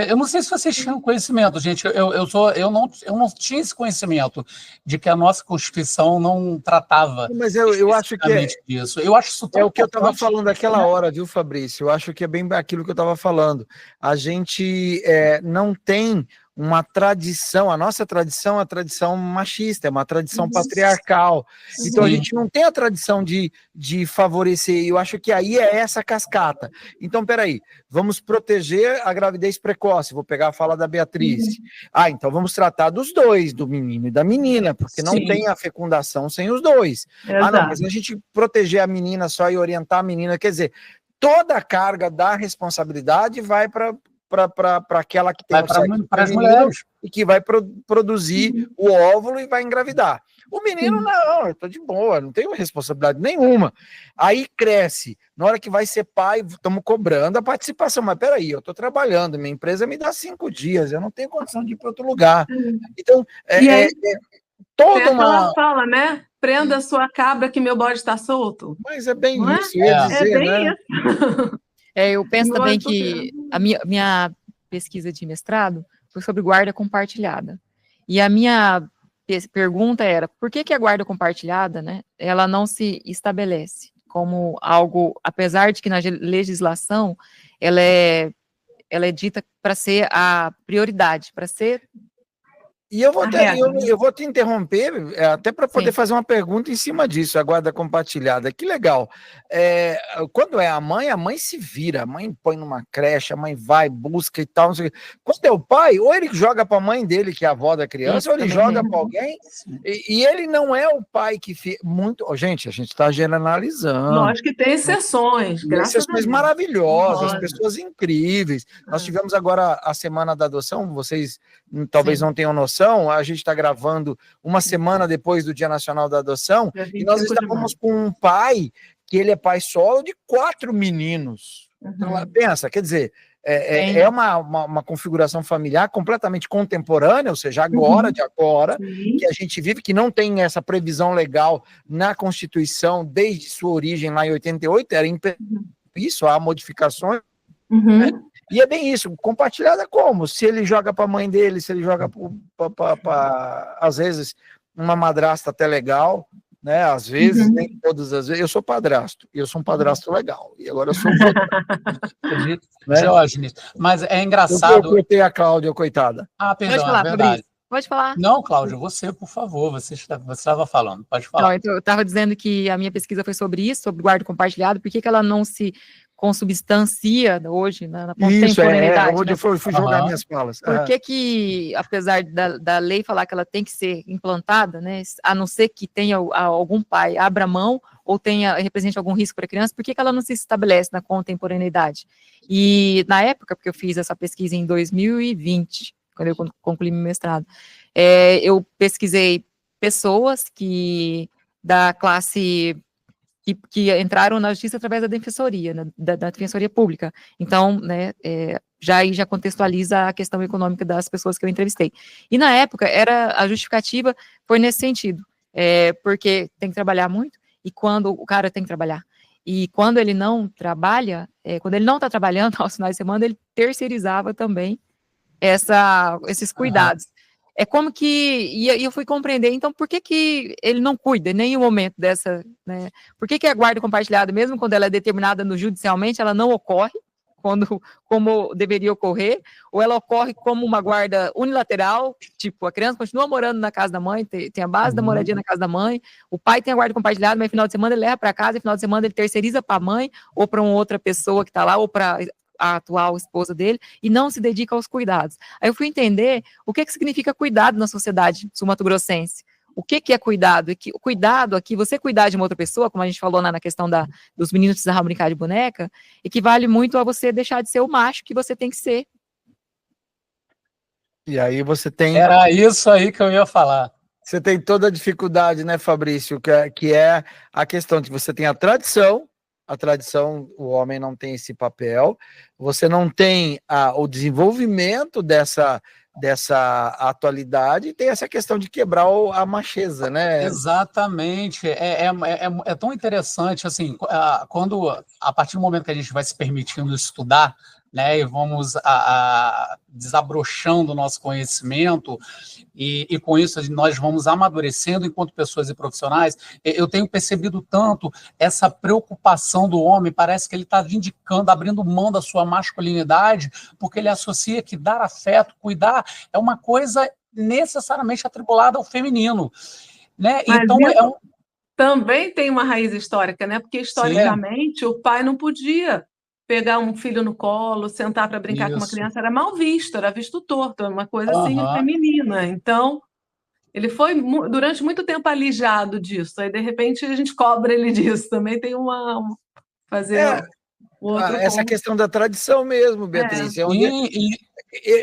Eu não sei se vocês tinham conhecimento, gente. Eu não tinha esse conhecimento de que a nossa Constituição não tratava. Mas eu acho que disso. Eu acho isso tão o que eu estava falando naquela hora, viu, Fabrício? Eu acho que é bem aquilo que eu estava falando. A gente não tem uma tradição, a nossa tradição é uma tradição machista, é uma tradição patriarcal. Sim. Então a gente não tem a tradição de favorecer, eu acho que aí é essa cascata. Então, peraí, vamos proteger a gravidez precoce, vou pegar a fala da Beatriz. Então vamos tratar dos dois, do menino e da menina, porque não tem a fecundação sem os dois. Exato. Não, mas a gente proteger a menina só e orientar a menina, quer dizer, toda a carga da responsabilidade vai para aquela que tem o sexo feminino e que vai produzir o óvulo e vai engravidar. O menino, não, eu tô de boa, não tenho responsabilidade nenhuma. Aí cresce, na hora que vai ser pai, estamos cobrando a participação, mas peraí, eu estou trabalhando, minha empresa me dá 5 dias, eu não tenho condição de ir para outro lugar. Então, toda uma... Ela fala, né? Prenda a sua cabra que meu bode está solto. Mas é bem isso, eu ia dizer, bem né? Isso. Eu penso também que a minha pesquisa de mestrado foi sobre guarda compartilhada. E a minha pergunta era, por que a guarda compartilhada, né, ela não se estabelece como algo, apesar de que na legislação ela é dita para ser a prioridade, para ser E eu vou te interromper, até para poder fazer uma pergunta em cima disso, a guarda compartilhada. Que legal. Quando é a mãe se vira, a mãe põe numa creche, a mãe vai, busca e tal. Não sei o quê. Quando é o pai, ou ele joga para a mãe dele, que é a avó da criança, ou ele joga para alguém, e ele não é o pai que fica. Gente, a gente está generalizando. Nós que tem exceções, graças a Deus. Maravilhosas, pessoas incríveis. Nós tivemos agora a Semana da Adoção, vocês talvez não tenham noção, a gente está gravando uma semana depois do Dia Nacional da Adoção, e nós estávamos com um pai, que ele é pai solo de 4 meninos. Então, pensa, quer dizer, é uma configuração familiar completamente contemporânea, ou seja, agora, que a gente vive, que não tem essa previsão legal na Constituição desde sua origem lá em 88, era isso, há modificações, né? E é bem isso, compartilhada como? Se ele joga para a mãe dele, se ele joga para, às vezes, uma madrasta até legal, né? Às vezes, nem todas as vezes. Eu sou padrasto, e eu sou um padrasto legal, e agora eu sou né? Diógenes, mas é engraçado... Eu cortei a Cláudia, coitada. Perdão, pode falar, Fabrício. Pode falar. Não, Cláudia, você, por favor, você estava falando, pode falar. Não, então, eu estava dizendo que a minha pesquisa foi sobre isso, sobre guarda compartilhado, por que ela não se consubstancia hoje na contemporaneidade. Onde eu fui jogar minhas falas. Por que, apesar da lei falar que ela tem que ser implantada, né, a não ser que tenha algum pai abra mão ou represente algum risco para a criança, por que ela não se estabelece na contemporaneidade? E na época, porque eu fiz essa pesquisa em 2020, quando eu concluí meu mestrado, eu pesquisei pessoas da classe que entraram na justiça através da defensoria, né, da defensoria pública. Então, né, já contextualiza a questão econômica das pessoas que eu entrevistei. E na época, a justificativa foi nesse sentido, porque tem que trabalhar muito, e quando o cara tem que trabalhar, e quando ele não trabalha, quando ele não está trabalhando aos finais de semana, ele terceirizava também esses cuidados. É como que, e eu fui compreender, então, por que ele não cuida em nenhum momento dessa, né? Por que a guarda compartilhada, mesmo quando ela é determinada judicialmente, ela não ocorre como deveria ocorrer, ou ela ocorre como uma guarda unilateral, tipo, a criança continua morando na casa da mãe, tem a base da moradia na casa da mãe, o pai tem a guarda compartilhada, mas no final de semana ele leva para casa, e no final de semana ele terceiriza para a mãe, ou para uma outra pessoa que está lá, ou para a atual esposa dele, e não se dedica aos cuidados. Aí eu fui entender o que significa cuidado na sociedade sul-mato-grossense. O que é cuidado? O cuidado aqui, você cuidar de uma outra pessoa, como a gente falou na questão dos meninos que precisavam brincar de boneca, equivale muito a você deixar de ser o macho que você tem que ser. E aí você tem... Era isso aí que eu ia falar. Você tem toda a dificuldade, né, Fabrício, que é a questão de que você tem a tradição, o homem não tem esse papel, você não tem o desenvolvimento dessa atualidade, e tem essa questão de quebrar a macheza, né? Exatamente, é tão interessante, assim, a partir do momento que a gente vai se permitindo estudar, né, e vamos desabrochando o nosso conhecimento, e com isso nós vamos amadurecendo enquanto pessoas e profissionais. Eu tenho percebido tanto essa preocupação do homem, parece que ele está vindicando, abrindo mão da sua masculinidade, porque ele associa que dar afeto, cuidar, é uma coisa necessariamente atribulada ao feminino, né? Mas então também tem uma raiz histórica, né? Porque historicamente o pai não podia pegar um filho no colo, sentar para brincar com uma criança, era mal visto, era visto torto, era uma coisa assim feminina. Então, ele foi durante muito tempo alijado disso, aí de repente a gente cobra ele disso. Também tem essa questão da tradição mesmo, Beatriz.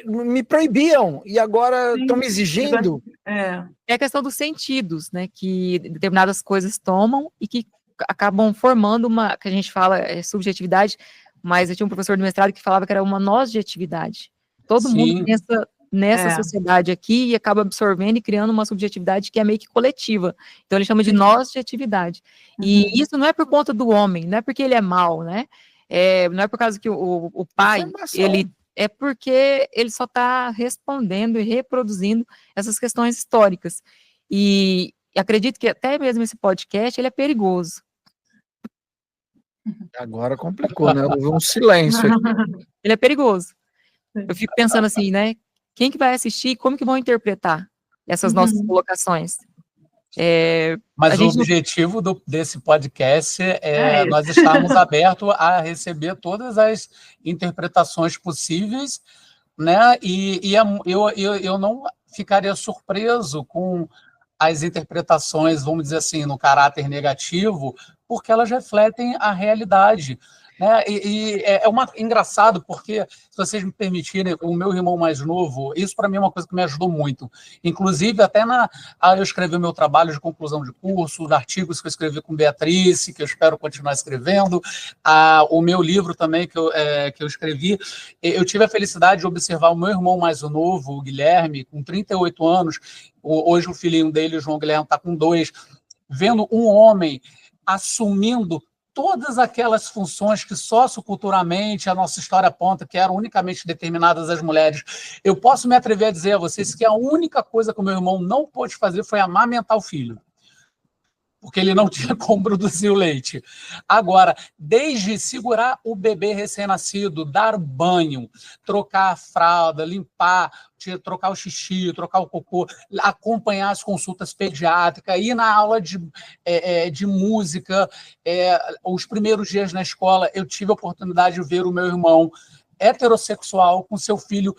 Me proibiam, e agora estão me exigindo. É a questão dos sentidos, né, que determinadas coisas tomam e que acabam formando que a gente fala subjetividade, mas eu tinha um professor do mestrado que falava que era uma nós-jetividade. Todo mundo pensa nessa sociedade aqui e acaba absorvendo e criando uma subjetividade que é meio que coletiva. Então ele chama de nós-jetividade. E isso não é por conta do homem, não é porque ele é mau, né? Não é por causa que o pai, é porque ele só está respondendo e reproduzindo essas questões históricas. E acredito que até mesmo esse podcast, ele é perigoso. Agora complicou, né? Houve um silêncio aqui. Ele é perigoso. Eu fico pensando assim, né? Quem que vai assistir, como que vão interpretar? essas nossas colocações. Mas o objetivo desse podcast é nós estarmos abertos a receber todas as interpretações possíveis, né? Eu não ficaria surpreso com as interpretações, vamos dizer assim, no caráter negativo, porque elas refletem a realidade. Né? Engraçado, porque, se vocês me permitirem, o meu irmão mais novo, isso para mim é uma coisa que me ajudou muito. Inclusive, até eu escrevi o meu trabalho de conclusão de curso, os artigos que eu escrevi com Beatriz, que eu espero continuar escrevendo, o meu livro também que eu escrevi. Eu tive a felicidade de observar o meu irmão mais novo, o Guilherme, com 38 anos, hoje o filhinho dele, o João Guilherme, está com 2, vendo um homem assumindo todas aquelas funções que socioculturalmente a nossa história aponta que eram unicamente determinadas às mulheres. Eu posso me atrever a dizer a vocês que a única coisa que o meu irmão não pôde fazer foi amamentar o filho, porque ele não tinha como produzir o leite. Agora, desde segurar o bebê recém-nascido, dar banho, trocar a fralda, limpar, trocar o xixi, trocar o cocô, acompanhar as consultas pediátricas, ir na aula de música, os primeiros dias na escola, eu tive a oportunidade de ver o meu irmão heterossexual com seu filho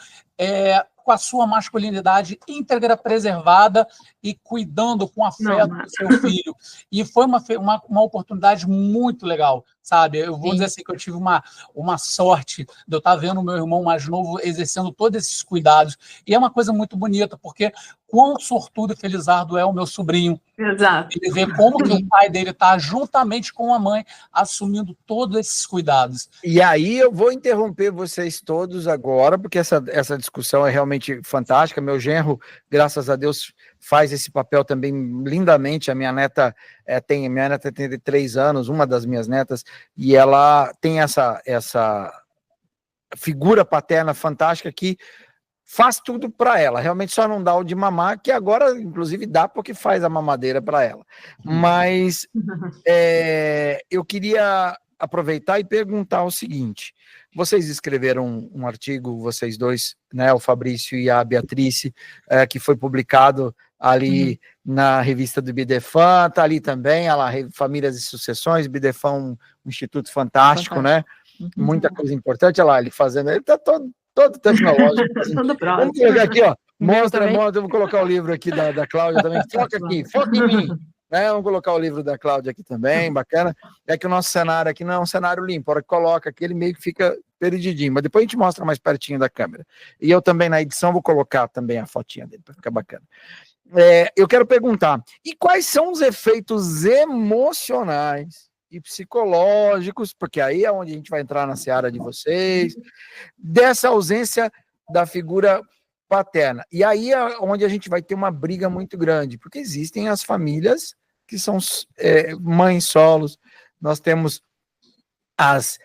com a sua masculinidade íntegra, preservada e cuidando com afeto do seu filho. E foi uma oportunidade muito legal, sabe? Eu vou dizer assim que eu tive uma sorte de eu estar vendo o meu irmão mais novo exercendo todos esses cuidados. E é uma coisa muito bonita, porque quão sortudo e felizardo é o meu sobrinho. Exato. Ele vê como que o pai dele está, juntamente com a mãe, assumindo todos esses cuidados. E aí eu vou interromper vocês todos agora, porque essa discussão é realmente fantástica. Meu genro, graças a Deus, faz esse papel também lindamente. A minha neta tem 3 anos, uma das minhas netas, e ela tem essa figura paterna fantástica que faz tudo para ela, realmente só não dá o de mamar, que agora, inclusive, dá porque faz a mamadeira para ela. Mas eu queria aproveitar e perguntar o seguinte: vocês escreveram um artigo, vocês dois, né, o Fabrício e a Beatriz, que foi publicado ali na revista do Bidefan, tá ali também, Famílias e Sucessões, Bidefan, um instituto fantástico, né? Muita coisa importante, olha lá, ele tá todo tecnológico. Vamos colocar aqui, ó. Mostra, eu vou colocar o livro aqui da Cláudia também. Foca aqui, foca em mim. Né? Vamos colocar o livro da Cláudia aqui também, bacana. É que o nosso cenário aqui não é um cenário limpo. A hora que coloca aqui, ele meio que fica perdidinho. Mas depois a gente mostra mais pertinho da câmera. E eu também, na edição, vou colocar também a fotinha dele, para ficar bacana. Eu quero perguntar, e quais são os efeitos emocionais e psicológicos, porque aí é onde a gente vai entrar na seara de vocês, dessa ausência da figura paterna. E aí é onde a gente vai ter uma briga muito grande, porque existem as famílias que são mães solos, nós temos as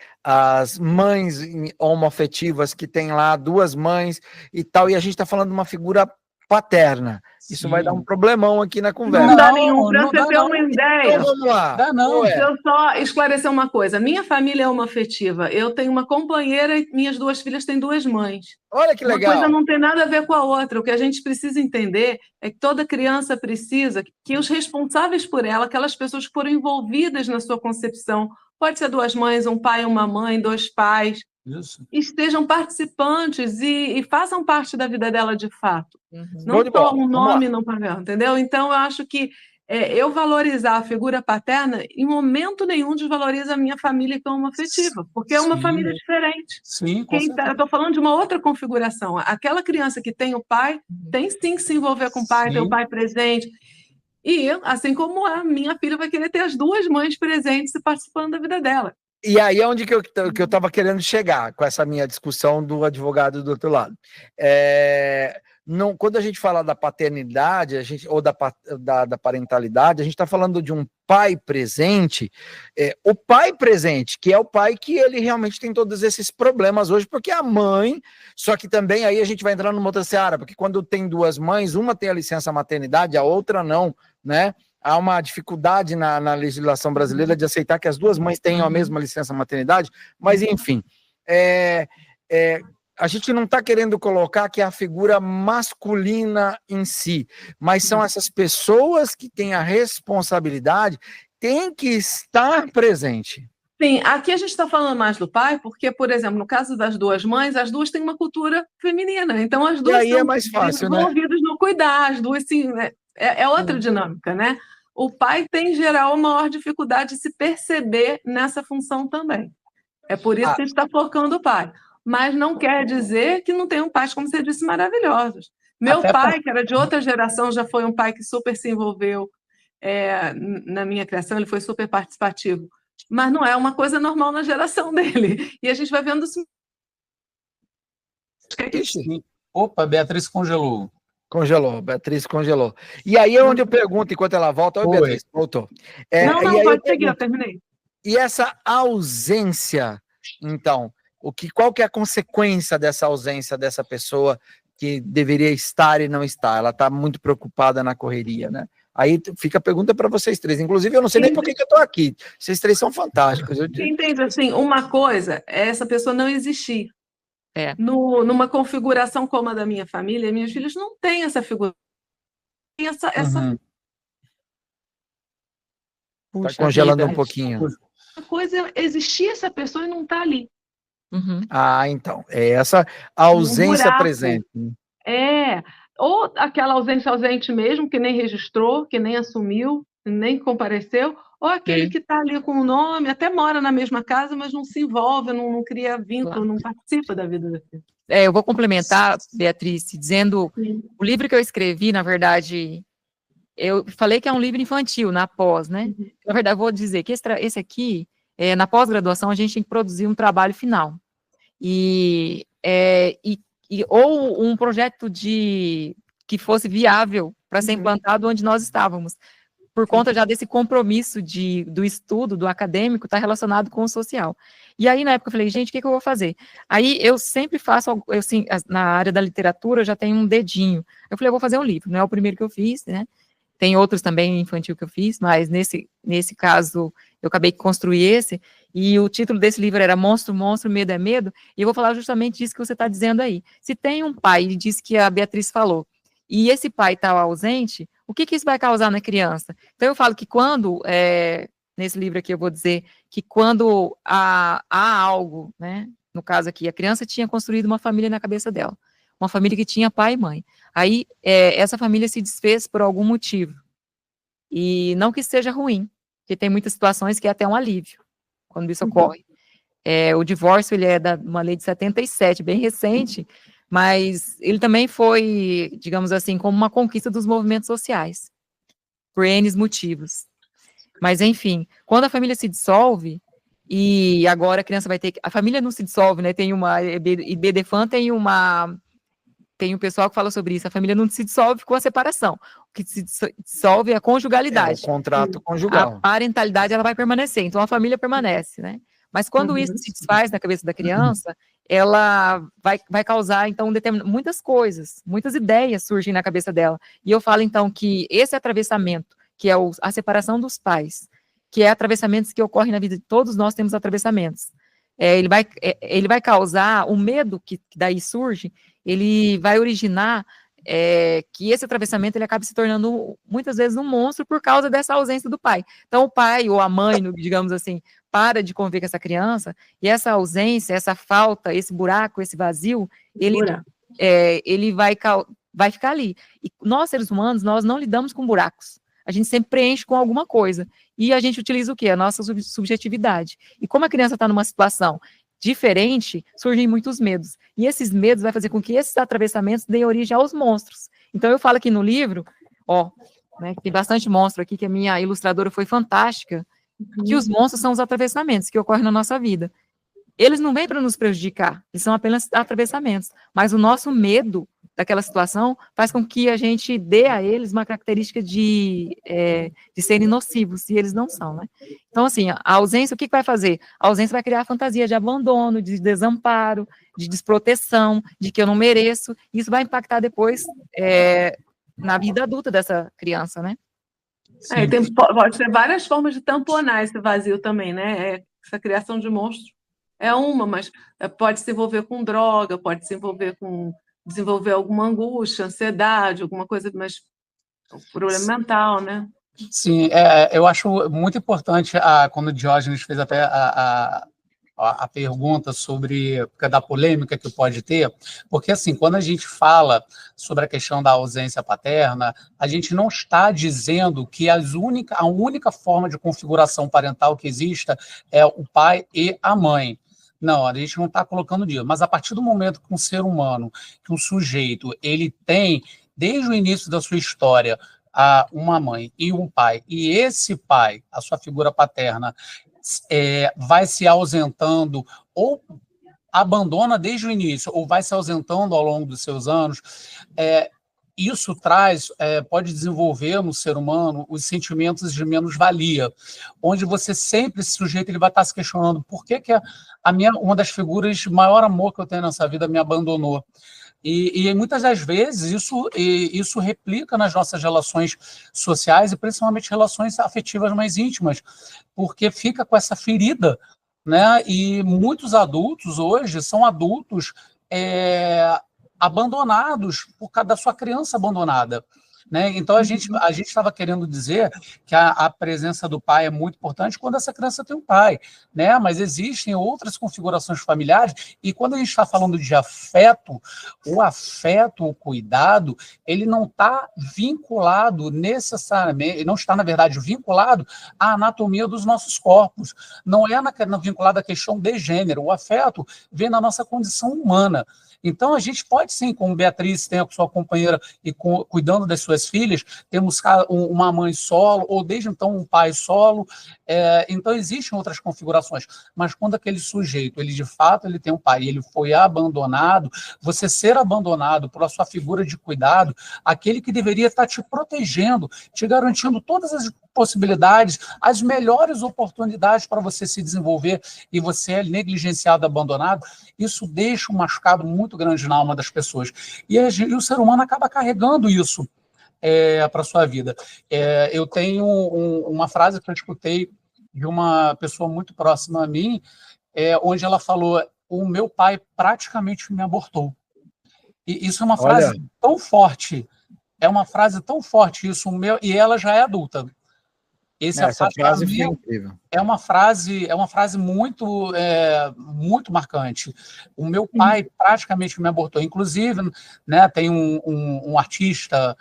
mães homoafetivas que tem lá 2 mães e tal, e a gente está falando de uma figura paterna. Isso vai dar um problemão aqui na conversa. Não dá nenhum, para você ter uma ideia. Então vamos lá. Dá não. Deixa eu só esclarecer uma coisa. Minha família é homoafetiva. Eu tenho uma companheira e minhas 2 filhas têm 2 mães. Olha que legal. Uma coisa não tem nada a ver com a outra. O que a gente precisa entender é que toda criança precisa que os responsáveis por ela, aquelas pessoas que foram envolvidas na sua concepção, pode ser 2 mães, um pai, uma mãe, 2 pais, isso, estejam participantes e façam parte da vida dela de fato. Não só um nome no papel, entendeu? Então, eu acho que eu valorizar a figura paterna, em momento nenhum desvaloriza a minha família como afetiva, porque é uma família diferente. Sim, eu estou falando de uma outra configuração. Aquela criança que tem o pai, tem sim que se envolver com o pai, ter o pai presente. E, assim como a minha filha vai querer ter as 2 mães presentes e participando da vida dela. E aí é onde que eu estava querendo chegar com essa minha discussão do advogado do outro lado. Não, quando a gente fala da paternidade, ou da parentalidade, a gente está falando de um pai presente, o pai presente, que é o pai que ele realmente tem todos esses problemas hoje, porque a mãe, só que também aí a gente vai entrar numa outra seara, porque quando tem 2 mães, uma tem a licença maternidade, a outra não, né? Há uma dificuldade na legislação brasileira de aceitar que as 2 mães tenham a mesma licença maternidade, mas enfim, a gente não está querendo colocar que é a figura masculina em si, mas são essas pessoas que têm a responsabilidade, têm que estar presente. Sim, aqui a gente está falando mais do pai, porque, por exemplo, no caso das duas mães, as duas têm uma cultura feminina, então as duas E aí é mais fácil, né? envolvidas no cuidar, as duas, sim, é outra dinâmica, né? O pai tem, em geral, maior dificuldade de se perceber nessa função também. É por isso que a gente está focando o pai. Mas não quer dizer que não tenham pais, como você disse, maravilhosos. Meu pai, que era de outra geração, já foi um pai que super se envolveu na minha criação, ele foi super participativo. Mas não é uma coisa normal na geração dele. E a gente vai vendo isso. Opa, Beatriz congelou. Congelou, Beatriz congelou. E aí é onde eu pergunto, enquanto ela volta, oi, Beatriz, voltou. Não, pode seguir, eu terminei. E essa ausência, então, qual que é a consequência dessa ausência dessa pessoa que deveria estar e não está? Ela está muito preocupada na correria, né? Aí fica a pergunta para vocês três. Inclusive, eu não sei nem por que eu estou aqui. Vocês três são fantásticos. Entende assim, uma coisa é essa pessoa não existir. Numa configuração como a da minha família, minhas filhas não têm essa figura. Está congelando um pouquinho. A coisa é existir essa pessoa e não está ali. Então, é essa ausência presente. Ou aquela ausência ausente mesmo, que nem registrou, que nem assumiu, nem compareceu, ou aquele que está ali com o nome, até mora na mesma casa, mas não se envolve, não cria vínculo, não participa da vida da filha. Eu vou complementar, Beatriz, dizendo, o livro que eu escrevi, na verdade, eu falei que é um livro infantil, na pós, né? Na verdade, eu vou dizer que esse aqui, na pós-graduação, a gente tem que produzir um trabalho final. Ou um projeto que fosse viável para ser implantado onde nós estávamos, por conta já desse compromisso do estudo, do acadêmico, está relacionado com o social. E aí, na época, eu falei, gente, o que eu vou fazer? Aí, eu sempre faço, na área da literatura, eu já tenho um dedinho. Eu falei, eu vou fazer um livro, não é o primeiro que eu fiz, né? Tem outros também infantil que eu fiz, mas nesse caso, eu acabei de construir esse, e o título desse livro era Monstro, Monstro, Medo é Medo, e eu vou falar justamente disso que você está dizendo aí. Se tem um pai, ele disse que a Beatriz falou, e esse pai está ausente, o que isso vai causar na criança? Então, eu falo que quando, nesse livro aqui eu vou dizer, que quando há algo, né, no caso aqui, a criança tinha construído uma família na cabeça dela, uma família que tinha pai e mãe. Aí, essa família se desfez por algum motivo. E não que seja ruim, porque tem muitas situações que é até um alívio, quando isso ocorre. O divórcio, ele é uma lei de 77, bem recente, mas ele também foi, digamos assim, como uma conquista dos movimentos sociais, por N motivos. Mas, enfim, quando a família se dissolve, e agora a criança vai ter que... A família não se dissolve, né? Tem uma... IBDFAN tem um pessoal que fala sobre isso, a família não se dissolve com a separação, o que se dissolve é a conjugalidade. O contrato conjugal. A parentalidade, ela vai permanecer, então a família permanece, né? Mas quando isso se desfaz na cabeça da criança, ela vai causar, então, muitas coisas, muitas ideias surgem na cabeça dela. E eu falo, então, que esse atravessamento, que é a separação dos pais, que é atravessamentos que ocorrem na vida de todos nós, temos atravessamentos. Ele vai causar o medo que daí surge, ele vai originar que esse atravessamento ele acaba se tornando muitas vezes um monstro por causa dessa ausência do pai. Então o pai ou a mãe, digamos assim, para de conviver com essa criança, e essa ausência, essa falta, esse buraco, esse vazio, ele vai ficar ali. E nós, seres humanos, nós não lidamos com buracos. A gente sempre preenche com alguma coisa. E a gente utiliza o quê? A nossa subjetividade. E como a criança está numa situação diferente, surgem muitos medos. E esses medos vai fazer com que esses atravessamentos deem origem aos monstros. Então, eu falo aqui no livro, né, que tem bastante monstro aqui, que a minha ilustradora foi fantástica, que os monstros são os atravessamentos que ocorrem na nossa vida. Eles não vêm para nos prejudicar, eles são apenas atravessamentos. Mas o nosso medo daquela situação faz com que a gente dê a eles uma característica de serem nocivos, e eles não são, né? Então, assim, a ausência, o que vai fazer? A ausência vai criar a fantasia de abandono, de desamparo, de desproteção, de que eu não mereço, e isso vai impactar depois na vida adulta dessa criança, né? Pode ter várias formas de tamponar esse vazio também, né? Essa criação de monstros é uma, mas pode se envolver com droga, pode se envolver com desenvolver alguma angústia, ansiedade, alguma coisa, mas um problema mental, né? Sim, eu acho muito importante quando o Diógenes fez até a pergunta sobre da polêmica que pode ter, porque assim, quando a gente fala sobre a questão da ausência paterna, a gente não está dizendo que a única forma de configuração parental que exista é o pai e a mãe. Não, a gente não está colocando nisso, mas a partir do momento que um ser humano, que um sujeito, ele tem, desde o início da sua história, uma mãe e um pai, e esse pai, a sua figura paterna, vai se ausentando ou abandona desde o início ou vai se ausentando ao longo dos seus anos, isso pode desenvolver no ser humano os sentimentos de menos-valia, onde você sempre, esse sujeito, ele vai estar se questionando por que uma das figuras de maior amor que eu tenho nessa vida me abandonou. E muitas das vezes isso replica nas nossas relações sociais e principalmente relações afetivas mais íntimas, porque fica com essa ferida, né? E muitos adultos hoje são adultos abandonados por causa da sua criança abandonada. Né? Então, a gente estava querendo dizer que a presença do pai é muito importante quando essa criança tem um pai, né? Mas existem outras configurações familiares, e quando a gente está falando de afeto, o cuidado, ele não está vinculado necessariamente, não está, na verdade, vinculado à anatomia dos nossos corpos, não é vinculado à questão de gênero. O afeto vem na nossa condição humana. Então, a gente pode sim, como Beatriz tem a sua companheira e cuidando das suas filhas, temos uma mãe solo, ou desde então um pai solo, então existem outras configurações, mas quando aquele sujeito, ele de fato ele tem um pai, ele foi abandonado, você ser abandonado pela sua figura de cuidado, aquele que deveria estar te protegendo, te garantindo todas as possibilidades, as melhores oportunidades para você se desenvolver, e você é negligenciado, abandonado, isso deixa um machucado muito grande na alma das pessoas. E o ser humano acaba carregando isso para a sua vida. Eu tenho uma frase que eu escutei de uma pessoa muito próxima a mim, onde ela falou: o meu pai praticamente me abortou. E isso é uma frase tão forte, e ela já é adulta. Essa frase foi incrível. É uma frase muito, muito marcante. O meu pai praticamente me abortou. Inclusive, né, tem um artista,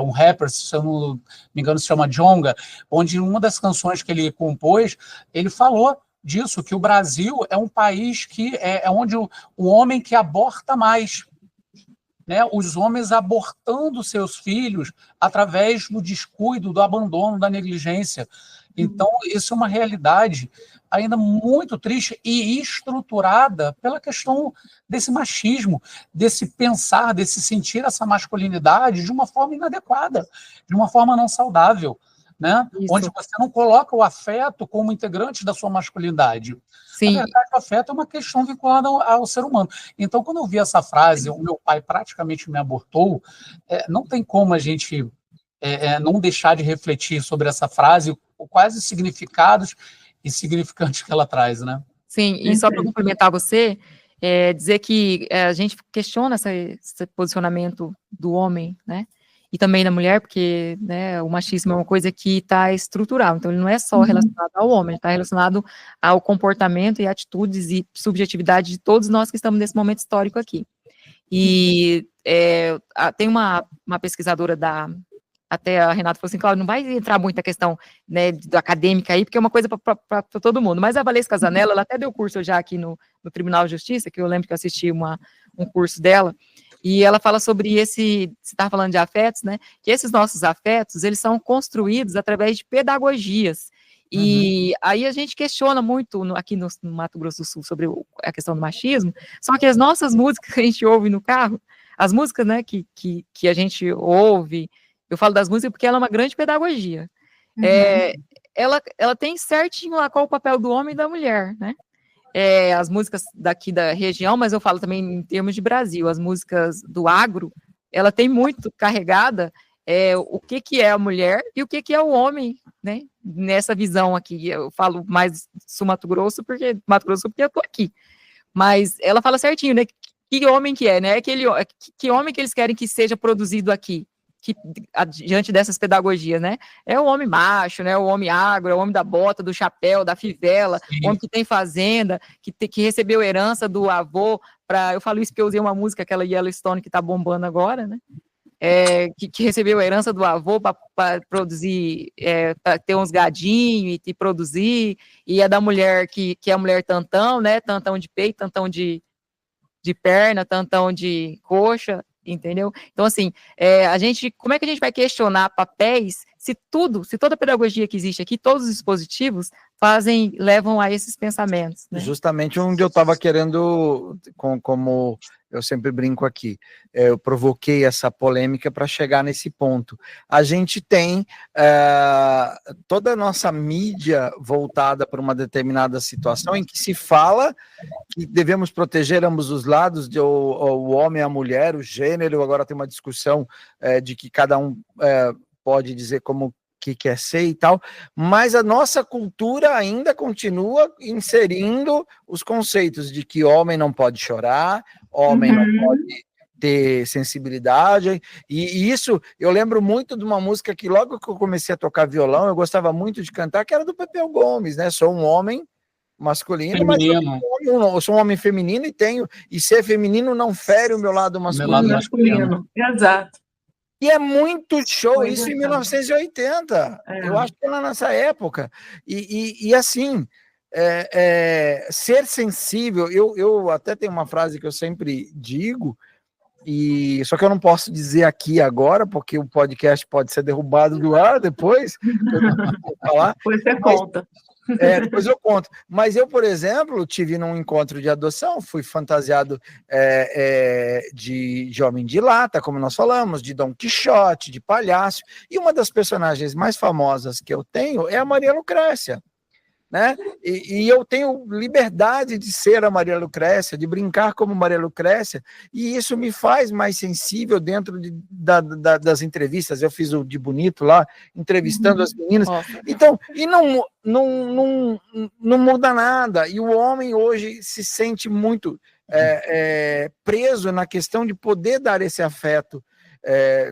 um rapper, se eu não me engano, se chama Djonga, onde uma das canções que ele compôs, ele falou disso, que o Brasil é um país que é onde o homem que aborta mais. Né, os homens abortando seus filhos através do descuido, do abandono, da negligência. Então, isso é uma realidade ainda muito triste e estruturada pela questão desse machismo, desse pensar, desse sentir essa masculinidade de uma forma inadequada, de uma forma não saudável, né? Onde você não coloca o afeto como integrante da sua masculinidade. Sim. Na verdade, o afeto é uma questão vinculada ao ser humano. Então, quando eu vi essa frase, o meu pai praticamente me abortou, não tem como a gente não deixar de refletir sobre essa frase, quais os significados e significantes que ela traz, né? Sim, e só para complementar você, dizer que a gente questiona esse posicionamento do homem, né? E também da mulher, porque, né, o machismo é uma coisa que está estrutural, então ele não é só relacionado ao homem, está relacionado ao comportamento e atitudes e subjetividade de todos nós que estamos nesse momento histórico aqui. E tem uma pesquisadora até a Renata falou assim, Cláudia, não vai entrar muito a questão, né, da acadêmica aí, porque é uma coisa para todo mundo, mas a Valesca Casanella, ela até deu curso já aqui no Tribunal de Justiça, que eu lembro que eu assisti um curso dela, e ela fala sobre você estava falando de afetos, né, que esses nossos afetos, eles são construídos através de pedagogias, e aí a gente questiona muito aqui no Mato Grosso do Sul sobre a questão do machismo, só que as nossas músicas que a gente ouve no carro, as músicas, né, que a gente ouve, eu falo das músicas porque ela é uma grande pedagogia, ela tem certinho lá qual o papel do homem e da mulher, né, as músicas daqui da região, mas eu falo também em termos de Brasil, as músicas do agro, ela tem muito carregada o que é a mulher e o que é o homem, né? Nessa visão aqui, eu falo mais sul-Mato Grosso, porque eu tô aqui. Mas ela fala certinho, né? Que homem que é, né? Que homem que eles querem que seja produzido aqui, diante dessas pedagogias, né? É o homem macho, né? O homem agro, é o homem da bota, do chapéu, da fivela, o homem que tem fazenda, que recebeu herança do avô. Eu falo isso porque eu usei uma música, aquela Yellowstone que tá bombando agora, né? Que recebeu a herança do avô para produzir, para ter uns gadinhos e produzir, e é da mulher que é a mulher tantão, né? Tantão de peito, tantão de perna, tantão de coxa, entendeu? Então, assim, como é que a gente vai questionar papéis se toda a pedagogia que existe aqui, todos os dispositivos levam a esses pensamentos, né? Justamente onde eu estava querendo, como eu sempre brinco aqui, eu provoquei essa polêmica para chegar nesse ponto. A gente tem toda a nossa mídia voltada para uma determinada situação em que se fala que devemos proteger ambos os lados, o homem e a mulher, o gênero. Agora tem uma discussão de que cada um pode dizer como que quer ser e tal, mas a nossa cultura ainda continua inserindo os conceitos de que homem não pode chorar, homem não pode ter sensibilidade, e isso, eu lembro muito de uma música que logo que eu comecei a tocar violão, eu gostava muito de cantar, que era do Pepeu Gomes, né? Sou um homem masculino, feminino. Mas eu sou um homem feminino e ser feminino não fere o meu lado masculino. Exato. E é muito show isso em 1980. Eu acho que lá nessa época. E assim, ser sensível, eu até tenho uma frase que eu sempre digo, só que eu não posso dizer aqui agora, porque o podcast pode ser derrubado do ar depois. Depois você conta. Depois eu conto. Mas eu, por exemplo, tive num encontro de adoção, fui fantasiado de homem de lata, como nós falamos, de Dom Quixote, de palhaço, e uma das personagens mais famosas que eu tenho é a Maria Lucrécia, né? E eu tenho liberdade de ser a Maria Lucrécia, de brincar como Maria Lucrécia, e isso me faz mais sensível dentro das entrevistas. Eu fiz o de bonito lá, entrevistando as meninas. Então, e não muda nada. E o homem hoje se sente muito preso na questão de poder dar esse afeto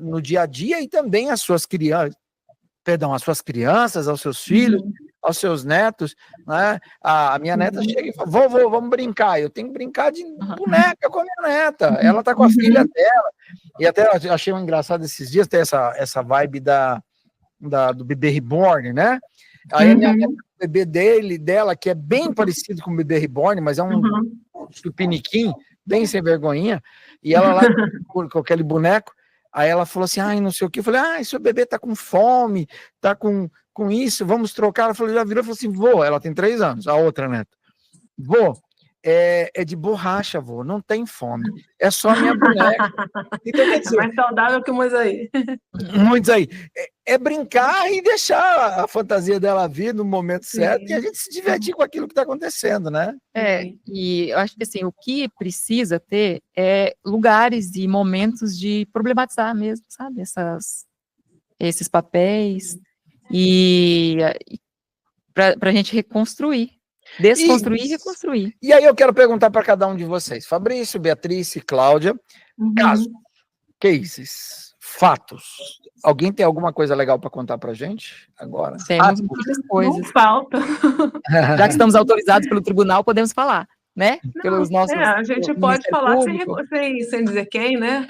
no dia a dia, e também às suas crianças, aos seus filhos, aos seus netos, né? A minha neta chega e fala, vovô, vamos brincar. Eu tenho que brincar de boneca com a minha neta. Ela tá com a filha dela. E até eu achei engraçado esses dias ter essa vibe do bebê reborn, né? Aí a minha neta, o bebê dela, que é bem parecido com o bebê reborn, mas é um chupiniquim, bem sem vergonhinha, e ela lá com aquele boneco. Aí ela falou assim, não sei o que. Eu falei, seu bebê tá com fome, tá com isso, vamos trocar. Ela falou, já virou e falou assim, vô, ela tem 3 anos, a outra neta. Vô, é de borracha, vô, não tem fome, é só minha boneca. Então, quer dizer, mais saudável que muitos aí. Muitos aí. É brincar e deixar a fantasia dela vir no momento certo, e a gente se divertir com aquilo que está acontecendo, né? E eu acho que assim, o que precisa ter é lugares e momentos de problematizar mesmo, sabe? Esses papéis, e para a gente reconstruir. Desconstruir e reconstruir. E aí eu quero perguntar para cada um de vocês, Fabrício, Beatriz e Cláudia, casos, cases, fatos. Alguém tem alguma coisa legal para contar para a gente agora? Temos muitas coisas. Não falta. Já que estamos autorizados pelo tribunal, podemos falar, né? Pelos nossos. A gente pode falar sem dizer quem, né?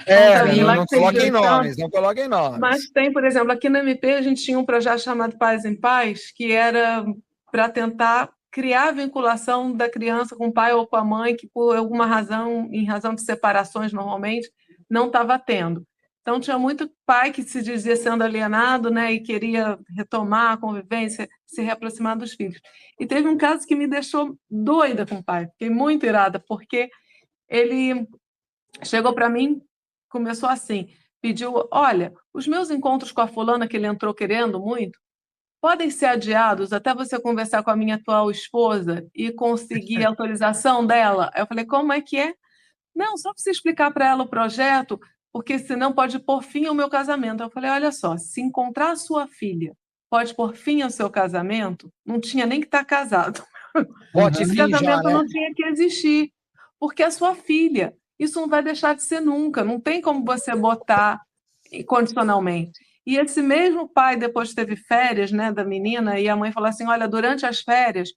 Não coloquem nomes, não coloquem nomes. Mas tem, por exemplo, aqui no MP a gente tinha um projeto chamado Paz em Paz, que era para tentar criar a vinculação da criança com o pai ou com a mãe, que por alguma razão, em razão de separações normalmente, não estava tendo. Então, tinha muito pai que se dizia sendo alienado, né, e queria retomar a convivência, se reaproximar dos filhos. E teve um caso que me deixou doida com o pai, fiquei muito irada, porque ele chegou para mim, começou assim, pediu, olha, os meus encontros com a fulana que ele entrou querendo muito, podem ser adiados até você conversar com a minha atual esposa e conseguir a autorização dela? Eu falei, como é que é? Não, só para você explicar para ela o projeto, porque senão pode pôr fim ao meu casamento. Eu falei, olha só, se encontrar a sua filha pode pôr fim ao seu casamento, não tinha nem que estar casado. Pode Esse vir casamento já, né? não tinha que existir, porque é sua filha. Isso não vai deixar de ser nunca, não tem como você botar incondicionalmente. E esse mesmo pai depois teve férias, né, da menina, e a mãe falou assim, olha, durante as férias,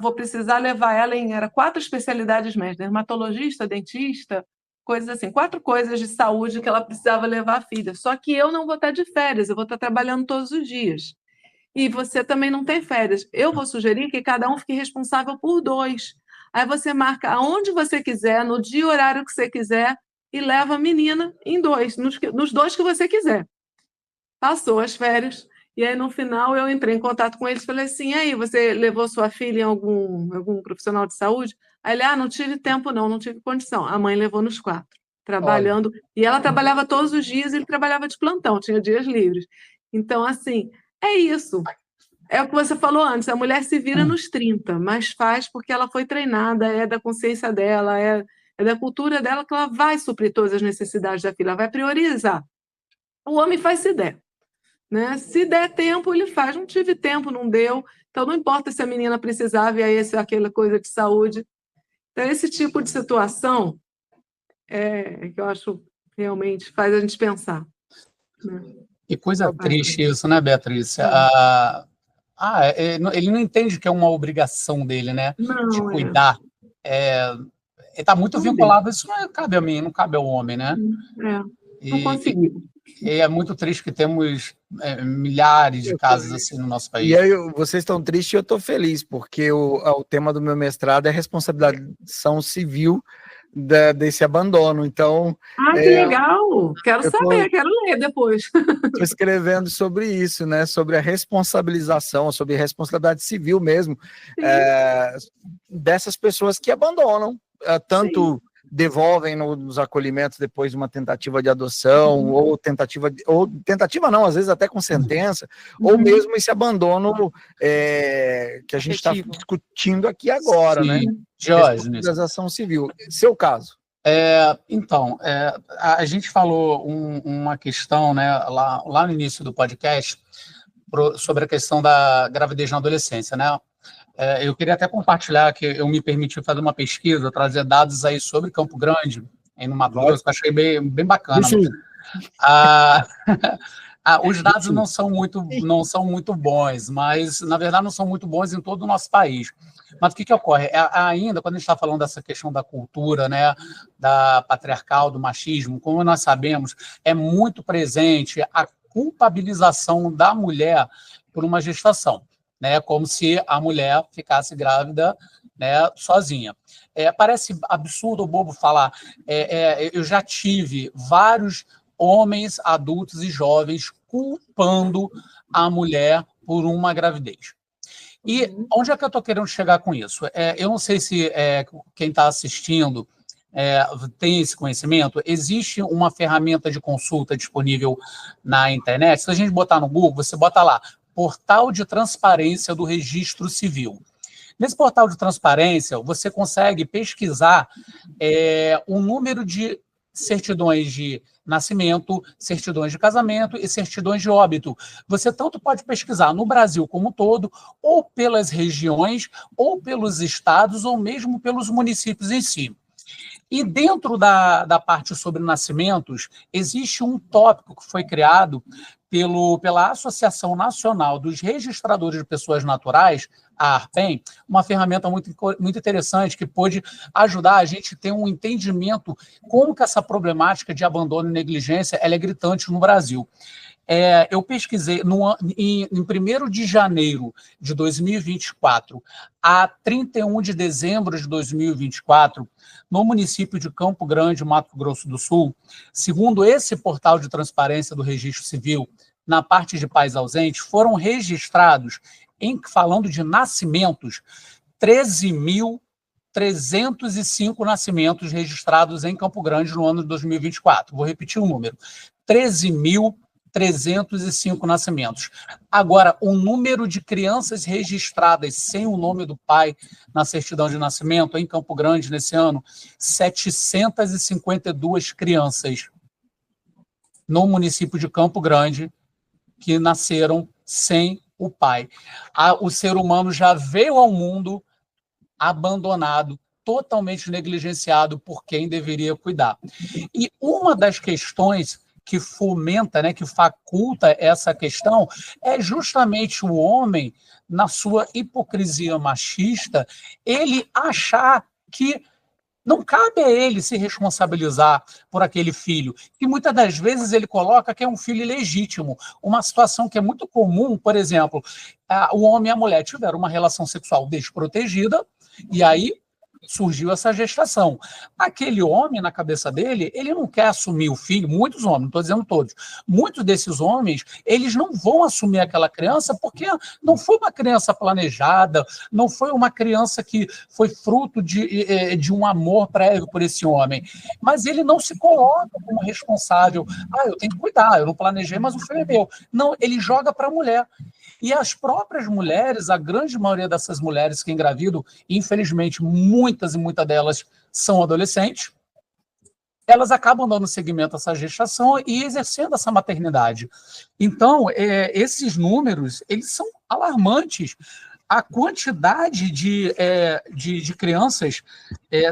vou precisar levar ela era 4 especialidades médicas, dermatologista, dentista, coisas assim, 4 coisas de saúde que ela precisava levar a filha. Só que eu não vou estar de férias, eu vou estar trabalhando todos os dias. E você também não tem férias. Eu vou sugerir que cada um fique responsável por 2. Aí você marca aonde você quiser, no dia e horário que você quiser, e leva a menina em 2, nos 2 que você quiser. Passou as férias, e aí no final eu entrei em contato com eles e falei assim, e aí, você levou sua filha em algum profissional de saúde? Aí ele, não tive tempo não tive condição. A mãe levou nos 4, trabalhando, e ela trabalhava todos os dias, ele trabalhava de plantão, tinha dias livres. Então, assim, é isso. É o que você falou antes, a mulher se vira nos 30, mas faz porque ela foi treinada, é da consciência dela, é da cultura dela, que ela vai suprir todas as necessidades da filha, ela vai priorizar. O homem faz se der. Né? Se der tempo, ele faz. Não tive tempo, não deu. Então, não importa se a menina precisava e aí aquela coisa de saúde. Então, esse tipo de situação que eu acho realmente faz a gente pensar. Né? Que coisa triste isso, né, Beatriz? Ele não entende que é uma obrigação dele, né? Não, de cuidar. Ele está muito vinculado, isso não cabe a mim, não cabe ao homem, né? Não conseguiu. E é muito triste que temos milhares de casos assim no nosso país. E aí, vocês estão tristes e eu estou feliz, porque o tema do meu mestrado é responsabilização civil desse abandono. Então, que legal! Quero saber, quero ler depois. Estou escrevendo sobre isso, né? Sobre a responsabilização, sobre a responsabilidade civil mesmo, dessas pessoas que abandonam, tanto devolvem nos acolhimentos depois de uma tentativa de adoção, ou tentativa não, às vezes até com sentença, ou mesmo esse abandono que a gente está discutindo aqui agora, né? Responsabilização civil. Seu caso. Então, a gente falou uma questão, né, lá no início do podcast sobre a questão da gravidez na adolescência, né? Eu queria até compartilhar que eu me permiti fazer uma pesquisa, trazer dados aí sobre Campo Grande, aí no Mato Grosso, que eu achei bem bacana. Os dados não são muito bons, mas, na verdade, não são muito bons em todo o nosso país. Mas o que ocorre? Ainda, quando a gente está falando dessa questão da cultura, né, da patriarcal, do machismo, como nós sabemos, é muito presente a culpabilização da mulher por uma gestação, né, como se a mulher ficasse grávida, né, sozinha. Parece absurdo ou bobo falar. Eu já tive vários homens adultos e jovens culpando a mulher por uma gravidez. E onde é que eu estou querendo chegar com isso? Eu não sei se quem está assistindo tem esse conhecimento. Existe uma ferramenta de consulta disponível na internet. Se a gente botar no Google, você bota lá, Portal de Transparência do Registro Civil. Nesse portal de transparência, você consegue pesquisar o número de certidões de nascimento, certidões de casamento e certidões de óbito. Você tanto pode pesquisar no Brasil como um todo, ou pelas regiões, ou pelos estados, ou mesmo pelos municípios em si. E dentro da parte sobre nascimentos, existe um tópico que foi criado pela Associação Nacional dos Registradores de Pessoas Naturais, a ARPEN, uma ferramenta muito interessante que pode ajudar a gente a ter um entendimento como que essa problemática de abandono e negligência ela é gritante no Brasil. Eu pesquisei em 1º de janeiro de 2024 a 31 de dezembro de 2024, no município de Campo Grande, Mato Grosso do Sul, segundo esse portal de transparência do Registro Civil, na parte de pais ausentes, foram registrados, falando de nascimentos, 13.305 nascimentos registrados em Campo Grande no ano de 2024. Vou repetir o número. 13.305 nascimentos. Agora, o número de crianças registradas sem o nome do pai na certidão de nascimento em Campo Grande nesse ano, 752 crianças no município de Campo Grande que nasceram sem o pai. O ser humano já veio ao mundo abandonado, totalmente negligenciado por quem deveria cuidar. E uma das questões que fomenta, né, que faculta essa questão, é justamente o homem, na sua hipocrisia machista, ele achar que não cabe a ele se responsabilizar por aquele filho, que muitas das vezes ele coloca que é um filho ilegítimo, uma situação que é muito comum, por exemplo, o homem e a mulher tiveram uma relação sexual desprotegida, e aí surgiu essa gestação. Aquele homem, na cabeça dele, ele não quer assumir o filho, muitos homens, não estou dizendo todos, muitos desses homens, eles não vão assumir aquela criança porque não foi uma criança planejada, não foi uma criança que foi fruto de um amor prévio por esse homem, mas ele não se coloca como responsável. Eu tenho que cuidar, eu não planejei, mas o filho é meu. Não, ele joga para a mulher. E as próprias mulheres, a grande maioria dessas mulheres que engravidam, infelizmente, muitas e muitas delas são adolescentes, elas acabam dando seguimento a essa gestação e exercendo essa maternidade. Então, esses números, eles são alarmantes. A quantidade de crianças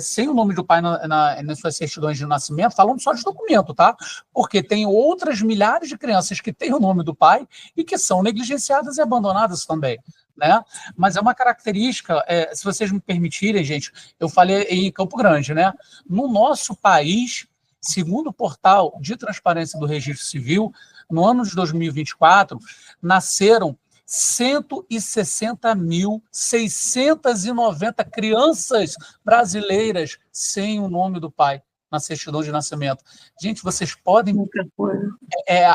sem o nome do pai nas suas certidões de nascimento, falando só de documento, tá? Porque tem outras milhares de crianças que têm o nome do pai e que são negligenciadas e abandonadas também, né? Mas é uma característica, se vocês me permitirem, gente, eu falei em Campo Grande, né? No nosso país, segundo o portal de transparência do Registro Civil, no ano de 2024, nasceram 160.690 crianças brasileiras sem o nome do pai na certidão de nascimento. Gente, vocês podem... Muita coisa.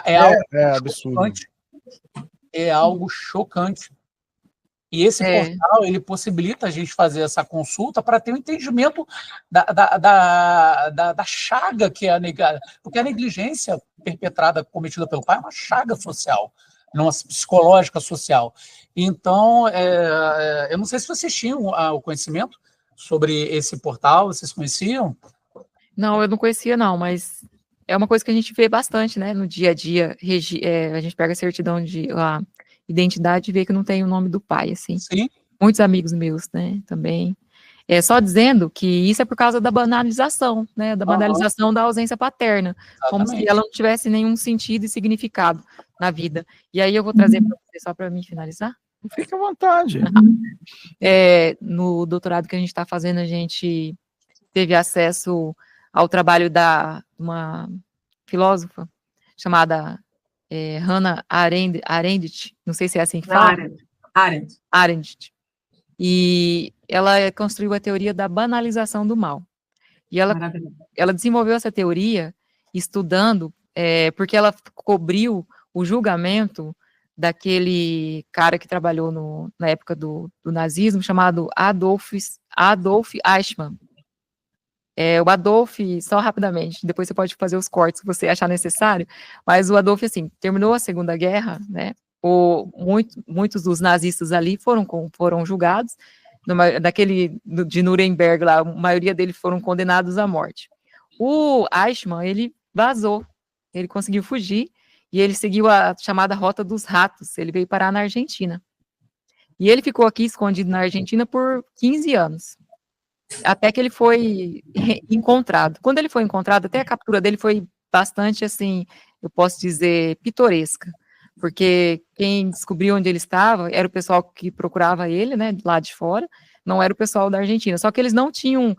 Algo absurdo. chocante. É algo chocante. E esse portal, ele possibilita a gente fazer essa consulta para ter um entendimento da chaga que é a negligência, porque a negligência perpetrada, cometida pelo pai, é uma chaga social, uma psicológica social. Então, eu não sei se vocês tinham o conhecimento sobre esse portal, vocês conheciam? Não, eu não conhecia não, mas é uma coisa que a gente vê bastante, né, no dia a dia, a gente pega a certidão a identidade e vê que não tem o nome do pai, assim. Sim. Muitos amigos meus, né, também. Só dizendo que isso é por causa da banalização, né, da banalização da ausência paterna, como se ela não tivesse nenhum sentido e significado na vida. E aí eu vou trazer para você, só para mim finalizar. Fique à vontade. No doutorado que a gente está fazendo, a gente teve acesso ao trabalho uma filósofa chamada Hannah Arendt, não sei se é assim que fala. Arendt. E ela construiu a teoria da banalização do mal. E ela desenvolveu essa teoria estudando, porque ela cobriu o julgamento daquele cara que trabalhou na época do nazismo, chamado Adolf Eichmann. O Adolf, só rapidamente, depois você pode fazer os cortes que você achar necessário, mas o Adolf, assim, terminou a Segunda Guerra, né, muitos dos nazistas ali foram julgados, de Nuremberg lá, a maioria deles foram condenados à morte. O Eichmann, ele vazou, ele conseguiu fugir, e ele seguiu a chamada Rota dos Ratos, ele veio parar na Argentina. E ele ficou aqui escondido na Argentina por 15 anos, até que ele foi encontrado. Quando ele foi encontrado, até a captura dele foi bastante, assim, eu posso dizer, pitoresca, porque quem descobriu onde ele estava era o pessoal que procurava ele, né, lá de fora, não era o pessoal da Argentina, só que eles não tinham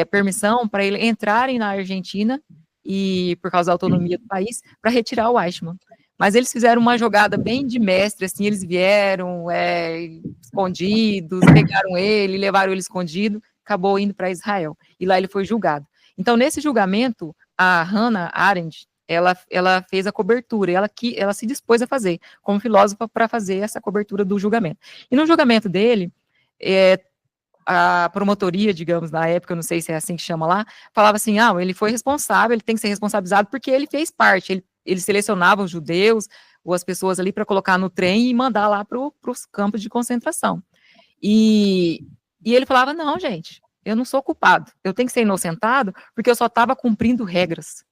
permissão para ele entrarem na Argentina, e por causa da autonomia do país, para retirar o Eichmann. Mas eles fizeram uma jogada bem de mestre, assim, eles vieram escondidos, pegaram ele, levaram ele escondido, acabou indo para Israel, e lá ele foi julgado. Então, nesse julgamento, a Hannah Arendt, ela fez a cobertura, ela se dispôs a fazer, como filósofa, para fazer essa cobertura do julgamento. E no julgamento dele, a promotoria, digamos, na época, eu não sei se é assim que chama lá, falava assim, ele foi responsável, ele tem que ser responsabilizado porque ele fez parte, ele selecionava os judeus, ou as pessoas ali para colocar no trem e mandar lá para os campos de concentração. E ele falava, não, gente, eu não sou culpado, eu tenho que ser inocentado porque eu só estava cumprindo regras,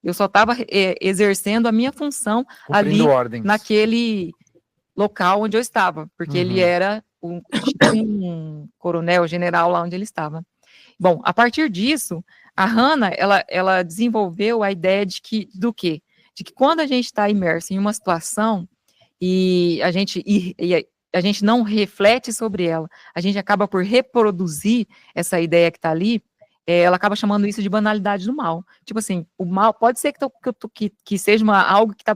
eu só estava exercendo a minha função ali, local onde eu estava, porque ele era um coronel, general lá onde ele estava. Bom, a partir disso, a Hannah, ela desenvolveu a ideia de que quando a gente está imerso em uma situação e a gente não reflete sobre ela, a gente acaba por reproduzir essa ideia que está ali, ela acaba chamando isso de banalidade do mal. Tipo assim, o mal pode ser que seja algo que está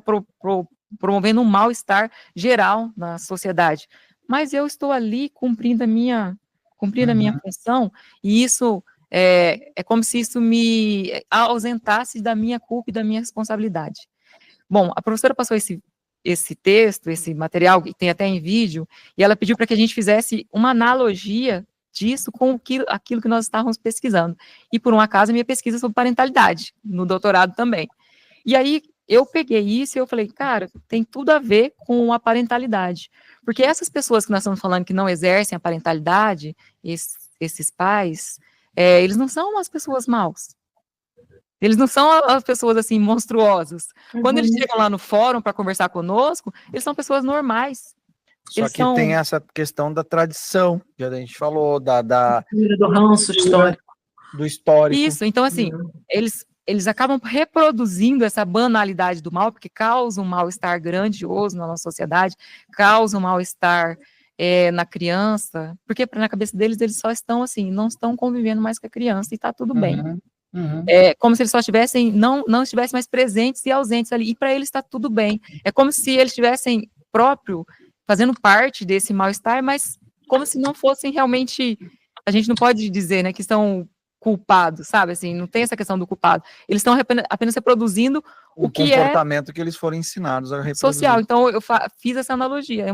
promovendo um mal-estar geral na sociedade, mas eu estou ali cumprindo a minha função, e isso é como se isso me ausentasse da minha culpa e da minha responsabilidade. Bom, a professora passou esse texto, esse material, que tem até em vídeo, e ela pediu para que a gente fizesse uma analogia disso com aquilo que nós estávamos pesquisando. E, por um acaso, a minha pesquisa sobre parentalidade, no doutorado também. E aí, eu peguei isso e eu falei, cara, tem tudo a ver com a parentalidade. Porque essas pessoas que nós estamos falando que não exercem a parentalidade, esses pais, eles não são as pessoas maus. Eles não são as pessoas, assim, monstruosas. Quando eles chegam lá no fórum para conversar conosco, eles são pessoas normais. Só que tem essa questão da tradição, que a gente falou, do ranço histórico. Do histórico. Isso, então, assim, eles acabam reproduzindo essa banalidade do mal, porque causa um mal-estar grandioso na nossa sociedade, causa um mal-estar na criança, porque na cabeça deles, eles só estão, assim, não estão convivendo mais com a criança e está tudo bem. É como se eles só estivessem, não estivessem mais presentes e ausentes ali, e para eles está tudo bem. É como se eles estivessem fazendo parte desse mal-estar, mas como se não fossem realmente, a gente não pode dizer, né, que são culpados, sabe, assim, não tem essa questão do culpado. Eles estão apenas reproduzindo o que comportamento que eles foram ensinados a reproduzir. Social. Então, eu fiz essa analogia.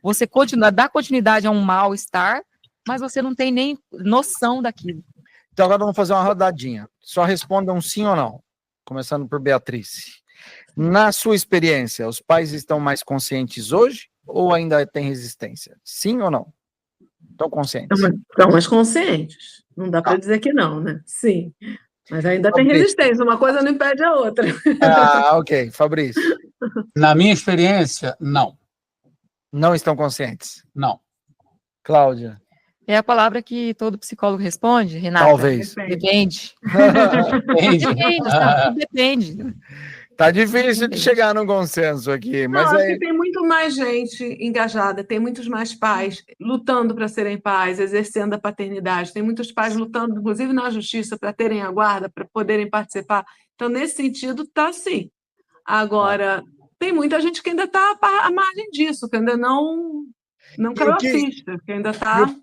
Você dá continuidade a um mal-estar, mas você não tem nem noção daquilo. Então, agora vamos fazer uma rodadinha. Só respondam sim ou não. Começando por Beatriz. Na sua experiência, os pais estão mais conscientes hoje ou ainda tem resistência? Sim ou não? Estão conscientes? Estão mais conscientes. Não dá para dizer que não, né? Sim. Mas ainda tem resistência. Uma coisa não impede a outra. Ok. Fabrício? Na minha experiência, não. Não estão conscientes? Não. Cláudia? É a palavra que todo psicólogo responde, Renata? Talvez. Depende. Depende. Tá difícil de chegar num consenso aqui, mas acho que tem muito mais gente engajada, tem muitos mais pais lutando para serem pais, exercendo a paternidade, tem muitos pais lutando, inclusive na justiça, para terem a guarda, para poderem participar. Então, nesse sentido, tá sim. Agora, tem muita gente que ainda está à margem disso, que ainda não caiu a ficha, que ainda está...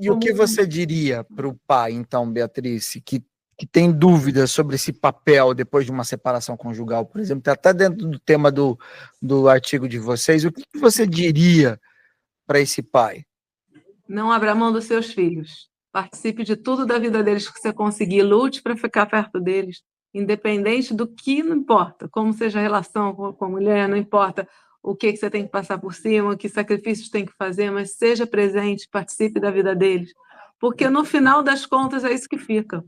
E o que você diria para o pai, então, Beatriz, que tem dúvidas sobre esse papel depois de uma separação conjugal, por exemplo, até dentro do tema do artigo de vocês, o que você diria para esse pai? Não abra mão dos seus filhos. Participe de tudo da vida deles que você conseguir. Lute para ficar perto deles, independente do que, não importa, como seja a relação com a mulher, não importa o que você tem que passar por cima, que sacrifícios tem que fazer, mas seja presente, participe da vida deles. Porque no final das contas é isso que fica.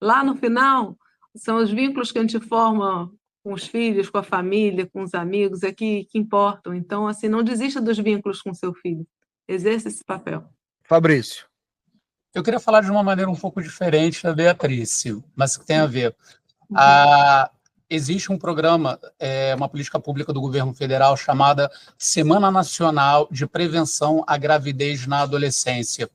Lá no final, são os vínculos que a gente forma com os filhos, com a família, com os amigos, que importam. Então, assim, não desista dos vínculos com seu filho. Exerça esse papel. Fabrício. Eu queria falar de uma maneira um pouco diferente da Beatriz, mas que tem a ver. Existe um programa, uma política pública do governo federal chamada Semana Nacional de Prevenção à Gravidez na Adolescência.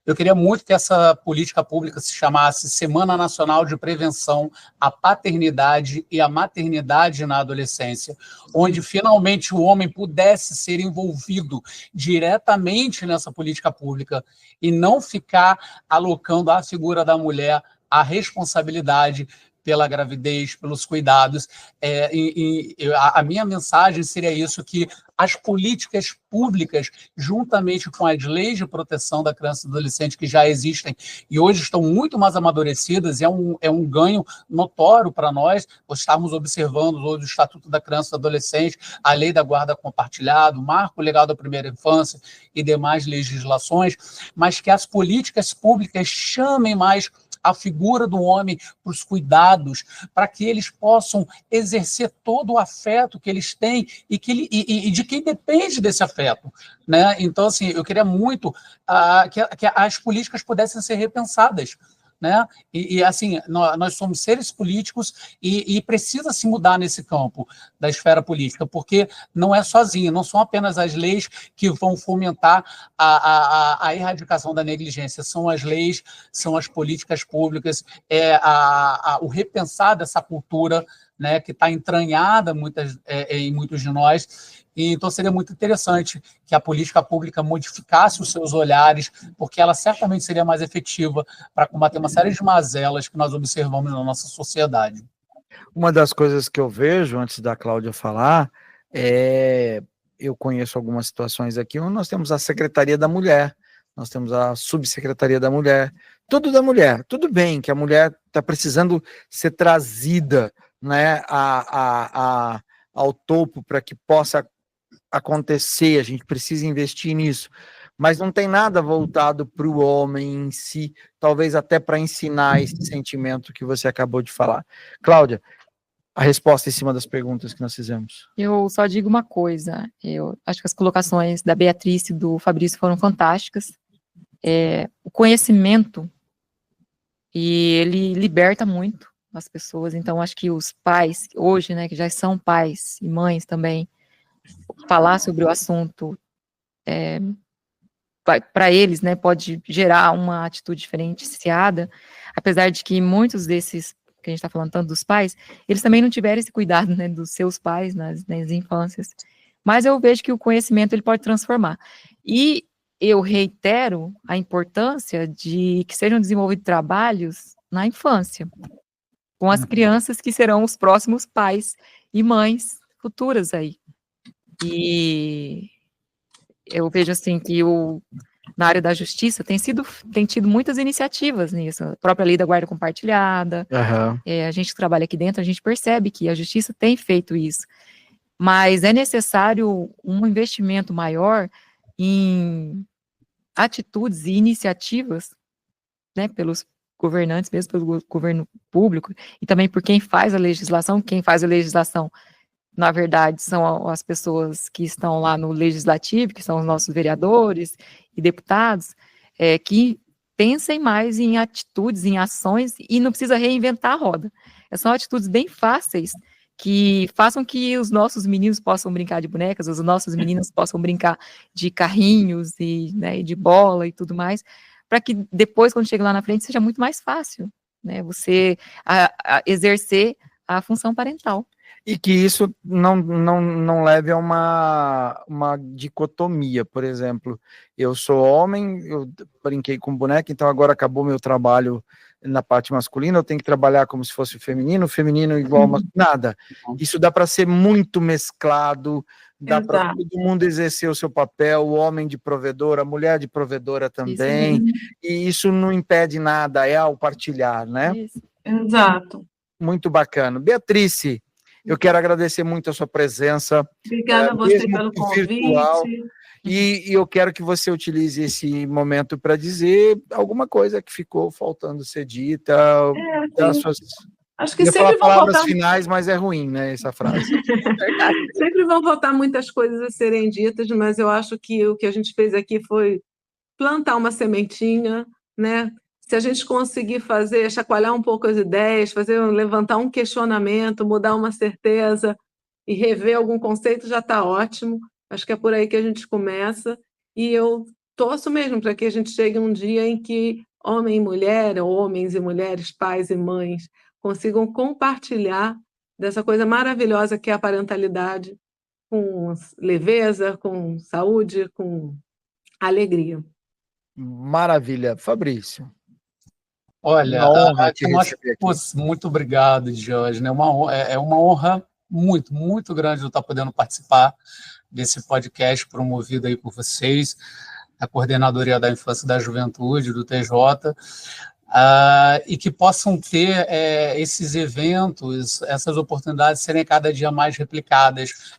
Eu queria muito que essa política pública se chamasse Semana Nacional de Prevenção à Paternidade e à Maternidade na Adolescência, onde finalmente o homem pudesse ser envolvido diretamente nessa política pública e não ficar alocando à figura da mulher a responsabilidade pela gravidez, pelos cuidados. A minha mensagem seria isso, que as políticas públicas, juntamente com as leis de proteção da criança e do adolescente que já existem e hoje estão muito mais amadurecidas, é um ganho notório para nós. Estamos observando hoje o Estatuto da Criança e do Adolescente, a Lei da Guarda Compartilhada, o Marco Legal da Primeira Infância e demais legislações, mas que as políticas públicas chamem mais a figura do homem para os cuidados, para que eles possam exercer todo o afeto que eles têm e de quem depende desse afeto, né? Então, assim, eu queria muito que as políticas pudessem ser repensadas, né? Assim, nós somos seres políticos e precisa se mudar nesse campo da esfera política, porque não é sozinho, não são apenas as leis que vão fomentar a erradicação da negligência, são as leis, são as políticas públicas, o repensar dessa cultura, né, que está entranhada em muitos de nós. E, então, seria muito interessante que a política pública modificasse os seus olhares, porque ela certamente seria mais efetiva para combater uma série de mazelas que nós observamos na nossa sociedade. Uma das coisas que eu vejo, antes da Cláudia falar, eu conheço algumas situações aqui, onde nós temos a Secretaria da Mulher, nós temos a Subsecretaria da Mulher, tudo da mulher. Tudo bem que a mulher está precisando ser trazida, né, ao topo para que possa acontecer, a gente precisa investir nisso, mas não tem nada voltado para o homem em si, talvez até para ensinar esse sentimento que você acabou de falar. Cláudia, a resposta em cima das perguntas que nós fizemos. Eu só digo uma coisa, eu acho que as colocações da Beatriz e do Fabrício foram fantásticas. O conhecimento, e ele liberta muito as pessoas, então acho que os pais, hoje, né, que já são pais e mães também, falar sobre o assunto, para eles, né, pode gerar uma atitude diferenciada, apesar de que muitos desses, que a gente está falando tanto dos pais, eles também não tiveram esse cuidado, né, dos seus pais nas infâncias, mas eu vejo que o conhecimento ele pode transformar, e eu reitero a importância de que sejam desenvolvidos trabalhos na infância, com as crianças que serão os próximos pais e mães futuras aí. E eu vejo assim que na área da justiça tem tido muitas iniciativas nisso, a própria lei da guarda compartilhada, a gente que trabalha aqui dentro, a gente percebe que a justiça tem feito isso, mas é necessário um investimento maior em atitudes e iniciativas, né, pelos governantes, mesmo pelo governo público, e também por quem faz a legislação, na verdade, são as pessoas que estão lá no legislativo, que são os nossos vereadores e deputados, que pensem mais em atitudes, em ações, e não precisa reinventar a roda. São atitudes bem fáceis, que façam que os nossos meninos possam brincar de bonecas, os nossos meninos possam brincar de carrinhos e, né, de bola e tudo mais, para que depois, quando chega lá na frente, seja muito mais fácil, né, você exercer a função parental. E que isso não leve a uma dicotomia, por exemplo, eu sou homem, eu brinquei com boneca, então agora acabou meu trabalho na parte masculina, eu tenho que trabalhar como se fosse feminino igual nada. Isso dá para ser muito mesclado, dá para todo mundo exercer o seu papel, o homem de provedor, a mulher de provedora também, e isso não impede nada, é ao partilhar, né? Isso. Exato. Muito bacana. Beatriz, eu quero agradecer muito a sua presença. Obrigada a você pelo convite. Virtual, e eu quero que você utilize esse momento para dizer alguma coisa que ficou faltando ser dita. Acho que sempre vão palavras finais, mas é ruim, né, essa frase. Sempre vão faltar muitas coisas a serem ditas, mas eu acho que o que a gente fez aqui foi plantar uma sementinha, né? Se a gente conseguir chacoalhar um pouco as ideias, levantar um questionamento, mudar uma certeza e rever algum conceito, já está ótimo. Acho que é por aí que a gente começa. E eu torço mesmo para que a gente chegue um dia em que homem e mulher, ou homens e mulheres, pais e mães, consigam compartilhar dessa coisa maravilhosa que é a parentalidade, com leveza, com saúde, com alegria. Maravilha. Fabrício. Olha, muito obrigado, Diógenes. É uma honra muito, muito grande eu estar podendo participar desse podcast promovido aí por vocês, a Coordenadoria da Infância e da Juventude, do TJ, e que possam ter esses eventos, essas oportunidades serem cada dia mais replicadas.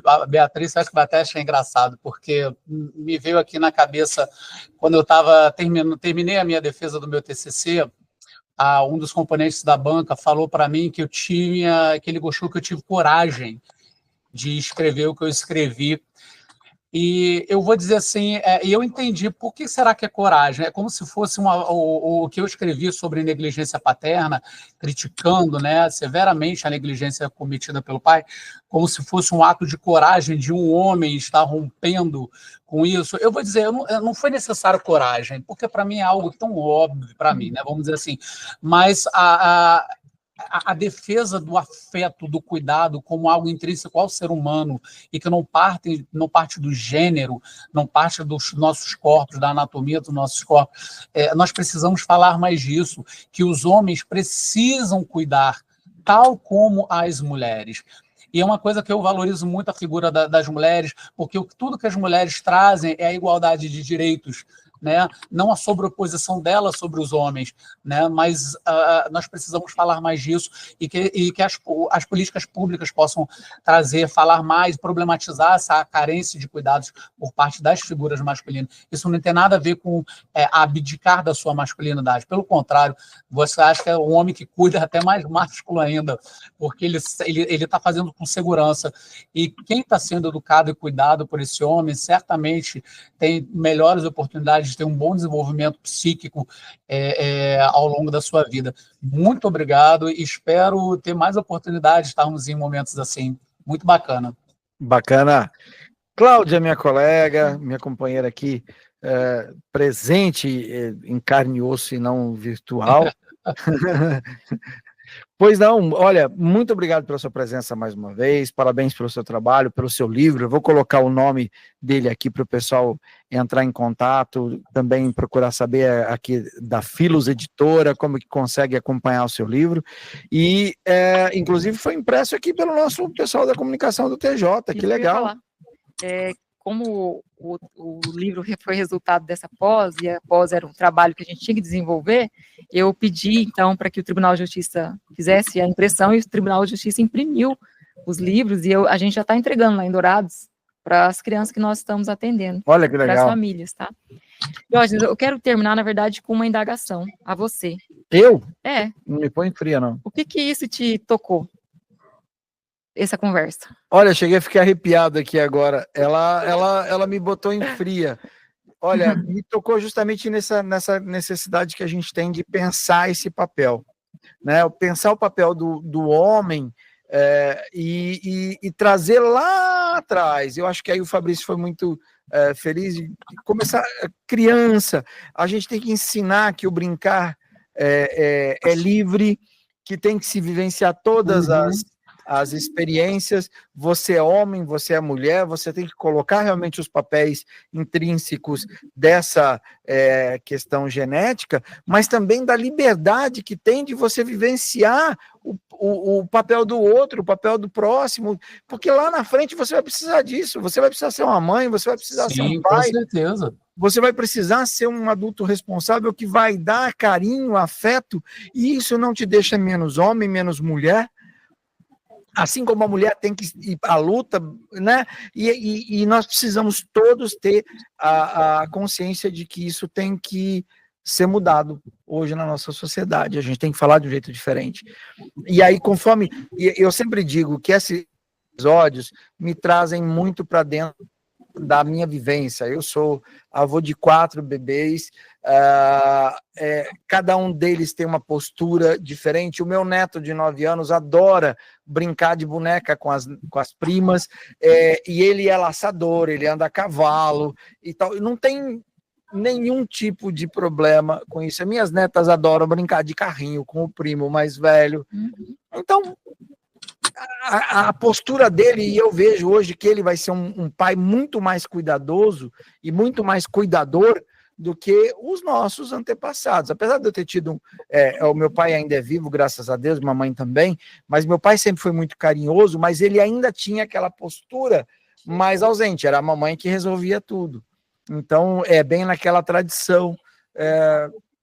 A Beatriz, acho que vai até achar engraçado, porque me veio aqui na cabeça, quando eu terminei a minha defesa do meu TCC, um dos componentes da banca falou para mim que ele gostou que eu tive coragem de escrever o que eu escrevi. E eu vou dizer assim, eu entendi por que será que é coragem. É como se fosse o que eu escrevi sobre negligência paterna, criticando, né, severamente a negligência cometida pelo pai, como se fosse um ato de coragem de um homem estar rompendo com isso. Eu vou dizer, não foi necessário coragem, porque para mim é algo tão óbvio para mim, né, vamos dizer assim. Mas a defesa do afeto, do cuidado, como algo intrínseco ao ser humano e que não parte do gênero, não parte dos nossos corpos, da anatomia dos nossos corpos. Nós precisamos falar mais disso, que os homens precisam cuidar, tal como as mulheres. E é uma coisa que eu valorizo muito a figura das mulheres, porque tudo que as mulheres trazem é a igualdade de direitos, né? Não a sobreposição delas sobre os homens, né? Mas nós precisamos falar mais disso e que as políticas públicas possam falar mais, problematizar essa carência de cuidados por parte das figuras masculinas. Isso não tem nada a ver com abdicar da sua masculinidade. Pelo contrário, você acha que é um homem que cuida até mais másculo ainda, porque ele está fazendo com segurança. E quem está sendo educado e cuidado por esse homem, certamente tem melhores oportunidades de ter um bom desenvolvimento psíquico ao longo da sua vida. Muito obrigado e espero ter mais oportunidades de estarmos em momentos assim. Muito bacana. Bacana. Cláudia, minha colega, minha companheira aqui, presente em carne e osso e não virtual. Pois não, olha, muito obrigado pela sua presença mais uma vez, parabéns pelo seu trabalho, pelo seu livro. Eu vou colocar o nome dele aqui para o pessoal entrar em contato, também procurar saber aqui da Filos Editora, como que consegue acompanhar o seu livro, e inclusive foi impresso aqui pelo nosso pessoal da comunicação do TJ, que legal. Como o livro foi resultado dessa pós, e a pós era um trabalho que a gente tinha que desenvolver, eu pedi, então, para que o Tribunal de Justiça fizesse a impressão, e o Tribunal de Justiça imprimiu os livros, e a gente já está entregando lá em Dourados, para as crianças que nós estamos atendendo. Olha que legal. Para as famílias, tá? Jorge, eu quero terminar, na verdade, com uma indagação a você. Eu? Não me põe fria, não. O que isso te tocou? Essa conversa. Olha, cheguei a ficar arrepiado aqui agora. Ela me botou em fria. Olha, me tocou justamente nessa necessidade que a gente tem de pensar esse papel, né? Pensar o papel do homem e trazer lá atrás. Eu acho que aí o Fabrício foi muito feliz de começar. Criança, a gente tem que ensinar que o brincar é livre, que tem que se vivenciar todas as experiências. Você é homem, você é mulher, você tem que colocar realmente os papéis intrínsecos dessa questão genética, mas também da liberdade que tem de você vivenciar o papel do outro, o papel do próximo, porque lá na frente você vai precisar disso, você vai precisar ser uma mãe, você vai precisar ser um pai. Com certeza. Você vai precisar ser um adulto responsável que vai dar carinho, afeto, e isso não te deixa menos homem, menos mulher. Assim como a mulher tem que ir à luta, né? E nós precisamos todos ter a consciência de que isso tem que ser mudado hoje na nossa sociedade. A gente tem que falar de um jeito diferente. E aí, conforme... Eu sempre digo que esses episódios me trazem muito para dentro da minha vivência. Eu sou avô de 4 bebês, cada um deles tem uma postura diferente. O meu neto de 9 anos adora brincar de boneca com as primas, e ele é laçador, ele anda a cavalo e tal. Não tem nenhum tipo de problema com isso. As minhas netas adoram brincar de carrinho com o primo mais velho. Então, a postura dele, e eu vejo hoje que ele vai ser um pai muito mais cuidadoso e muito mais cuidador do que os nossos antepassados. Apesar de eu ter tido... o meu pai ainda é vivo, graças a Deus, mamãe também, mas meu pai sempre foi muito carinhoso, mas ele ainda tinha aquela postura mais ausente, era a mamãe que resolvia tudo. Então, bem naquela tradição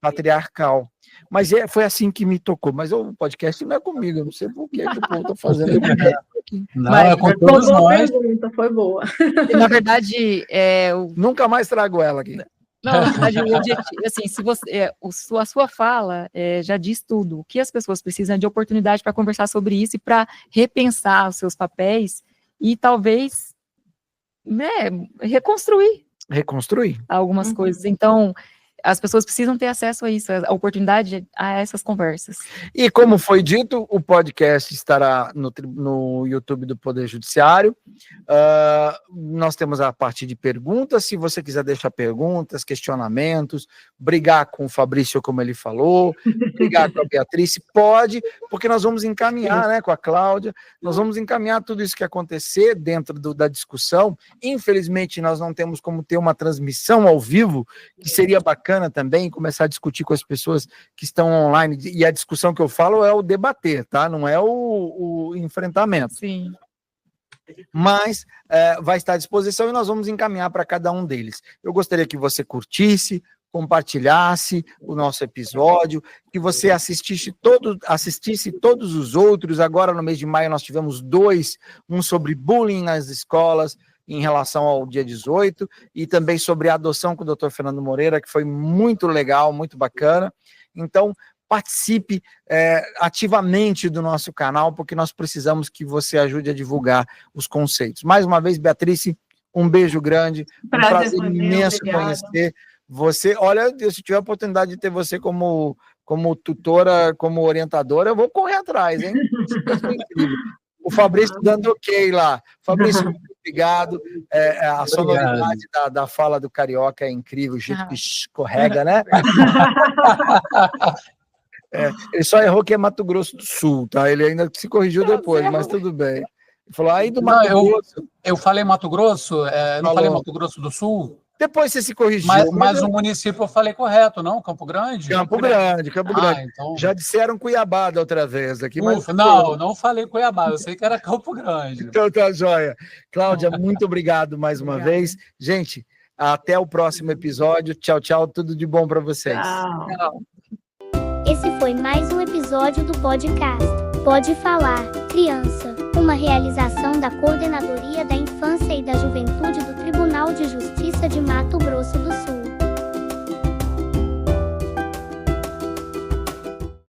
patriarcal. Mas foi assim que me tocou. Mas o podcast não é comigo, eu não sei por que o povo está fazendo. Não, é com todos nós. Pergunta, foi boa. Na verdade, nunca mais trago ela aqui. O objetivo, assim, se você, a sua fala já diz tudo. O que as pessoas precisam é de oportunidade para conversar sobre isso e para repensar os seus papéis e talvez, né, reconstruir algumas coisas. Então, as pessoas precisam ter acesso a isso, a oportunidade a essas conversas. E como foi dito, o podcast estará no YouTube do Poder Judiciário. Nós temos a parte de perguntas. Se você quiser deixar perguntas, questionamentos, brigar com o Fabrício, como ele falou, brigar com a Beatriz, pode, porque nós vamos encaminhar, né, com a Cláudia, nós vamos encaminhar tudo isso que acontecer dentro da discussão. Infelizmente, nós não temos como ter uma transmissão ao vivo, que seria bacana também, começar a discutir com as pessoas que estão online, e a discussão que eu falo é o debater, tá? Não é o enfrentamento. Sim. Mas vai estar à disposição e nós vamos encaminhar para cada um deles. Eu gostaria que você curtisse, compartilhasse o nosso episódio, que você assistisse todos os outros. Agora, no mês de maio, nós tivemos 2, um sobre bullying nas escolas, em relação ao dia 18, e também sobre a adoção com o Dr. Fernando Moreira, que foi muito legal, muito bacana. Então, participe ativamente do nosso canal, porque nós precisamos que você ajude a divulgar os conceitos. Mais uma vez, Beatriz, um beijo grande, um prazer imenso conhecer você. Olha, se tiver a oportunidade de ter você como tutora, como orientadora, eu vou correr atrás, hein? Isso é incrível. O Fabrício dando ok lá. Fabrício, muito obrigado. A sonoridade da fala do carioca é incrível, o jeito que escorrega, né? Ele só errou que é Mato Grosso do Sul, tá? Ele ainda se corrigiu depois, mas tudo bem. Ele falou, aí do Mato Grosso. Eu falei Mato Grosso, não falei Mato Grosso do Sul? Depois você se corrigiu. Mas o município eu falei correto, não? Campo Grande? Campo Grande. Então... Já disseram Cuiabá da outra vez aqui. Mas... Não falei Cuiabá, eu sei que era Campo Grande. Então tá joia. Cláudia, muito obrigado mais uma vez. Gente, até o próximo episódio. Tchau, tchau. Tudo de bom para vocês. Tchau. Esse foi mais um episódio do podcast Pode Falar, Criança, uma realização da Coordenadoria da Infância e da Juventude do Tribunal de Justiça de Mato Grosso do Sul.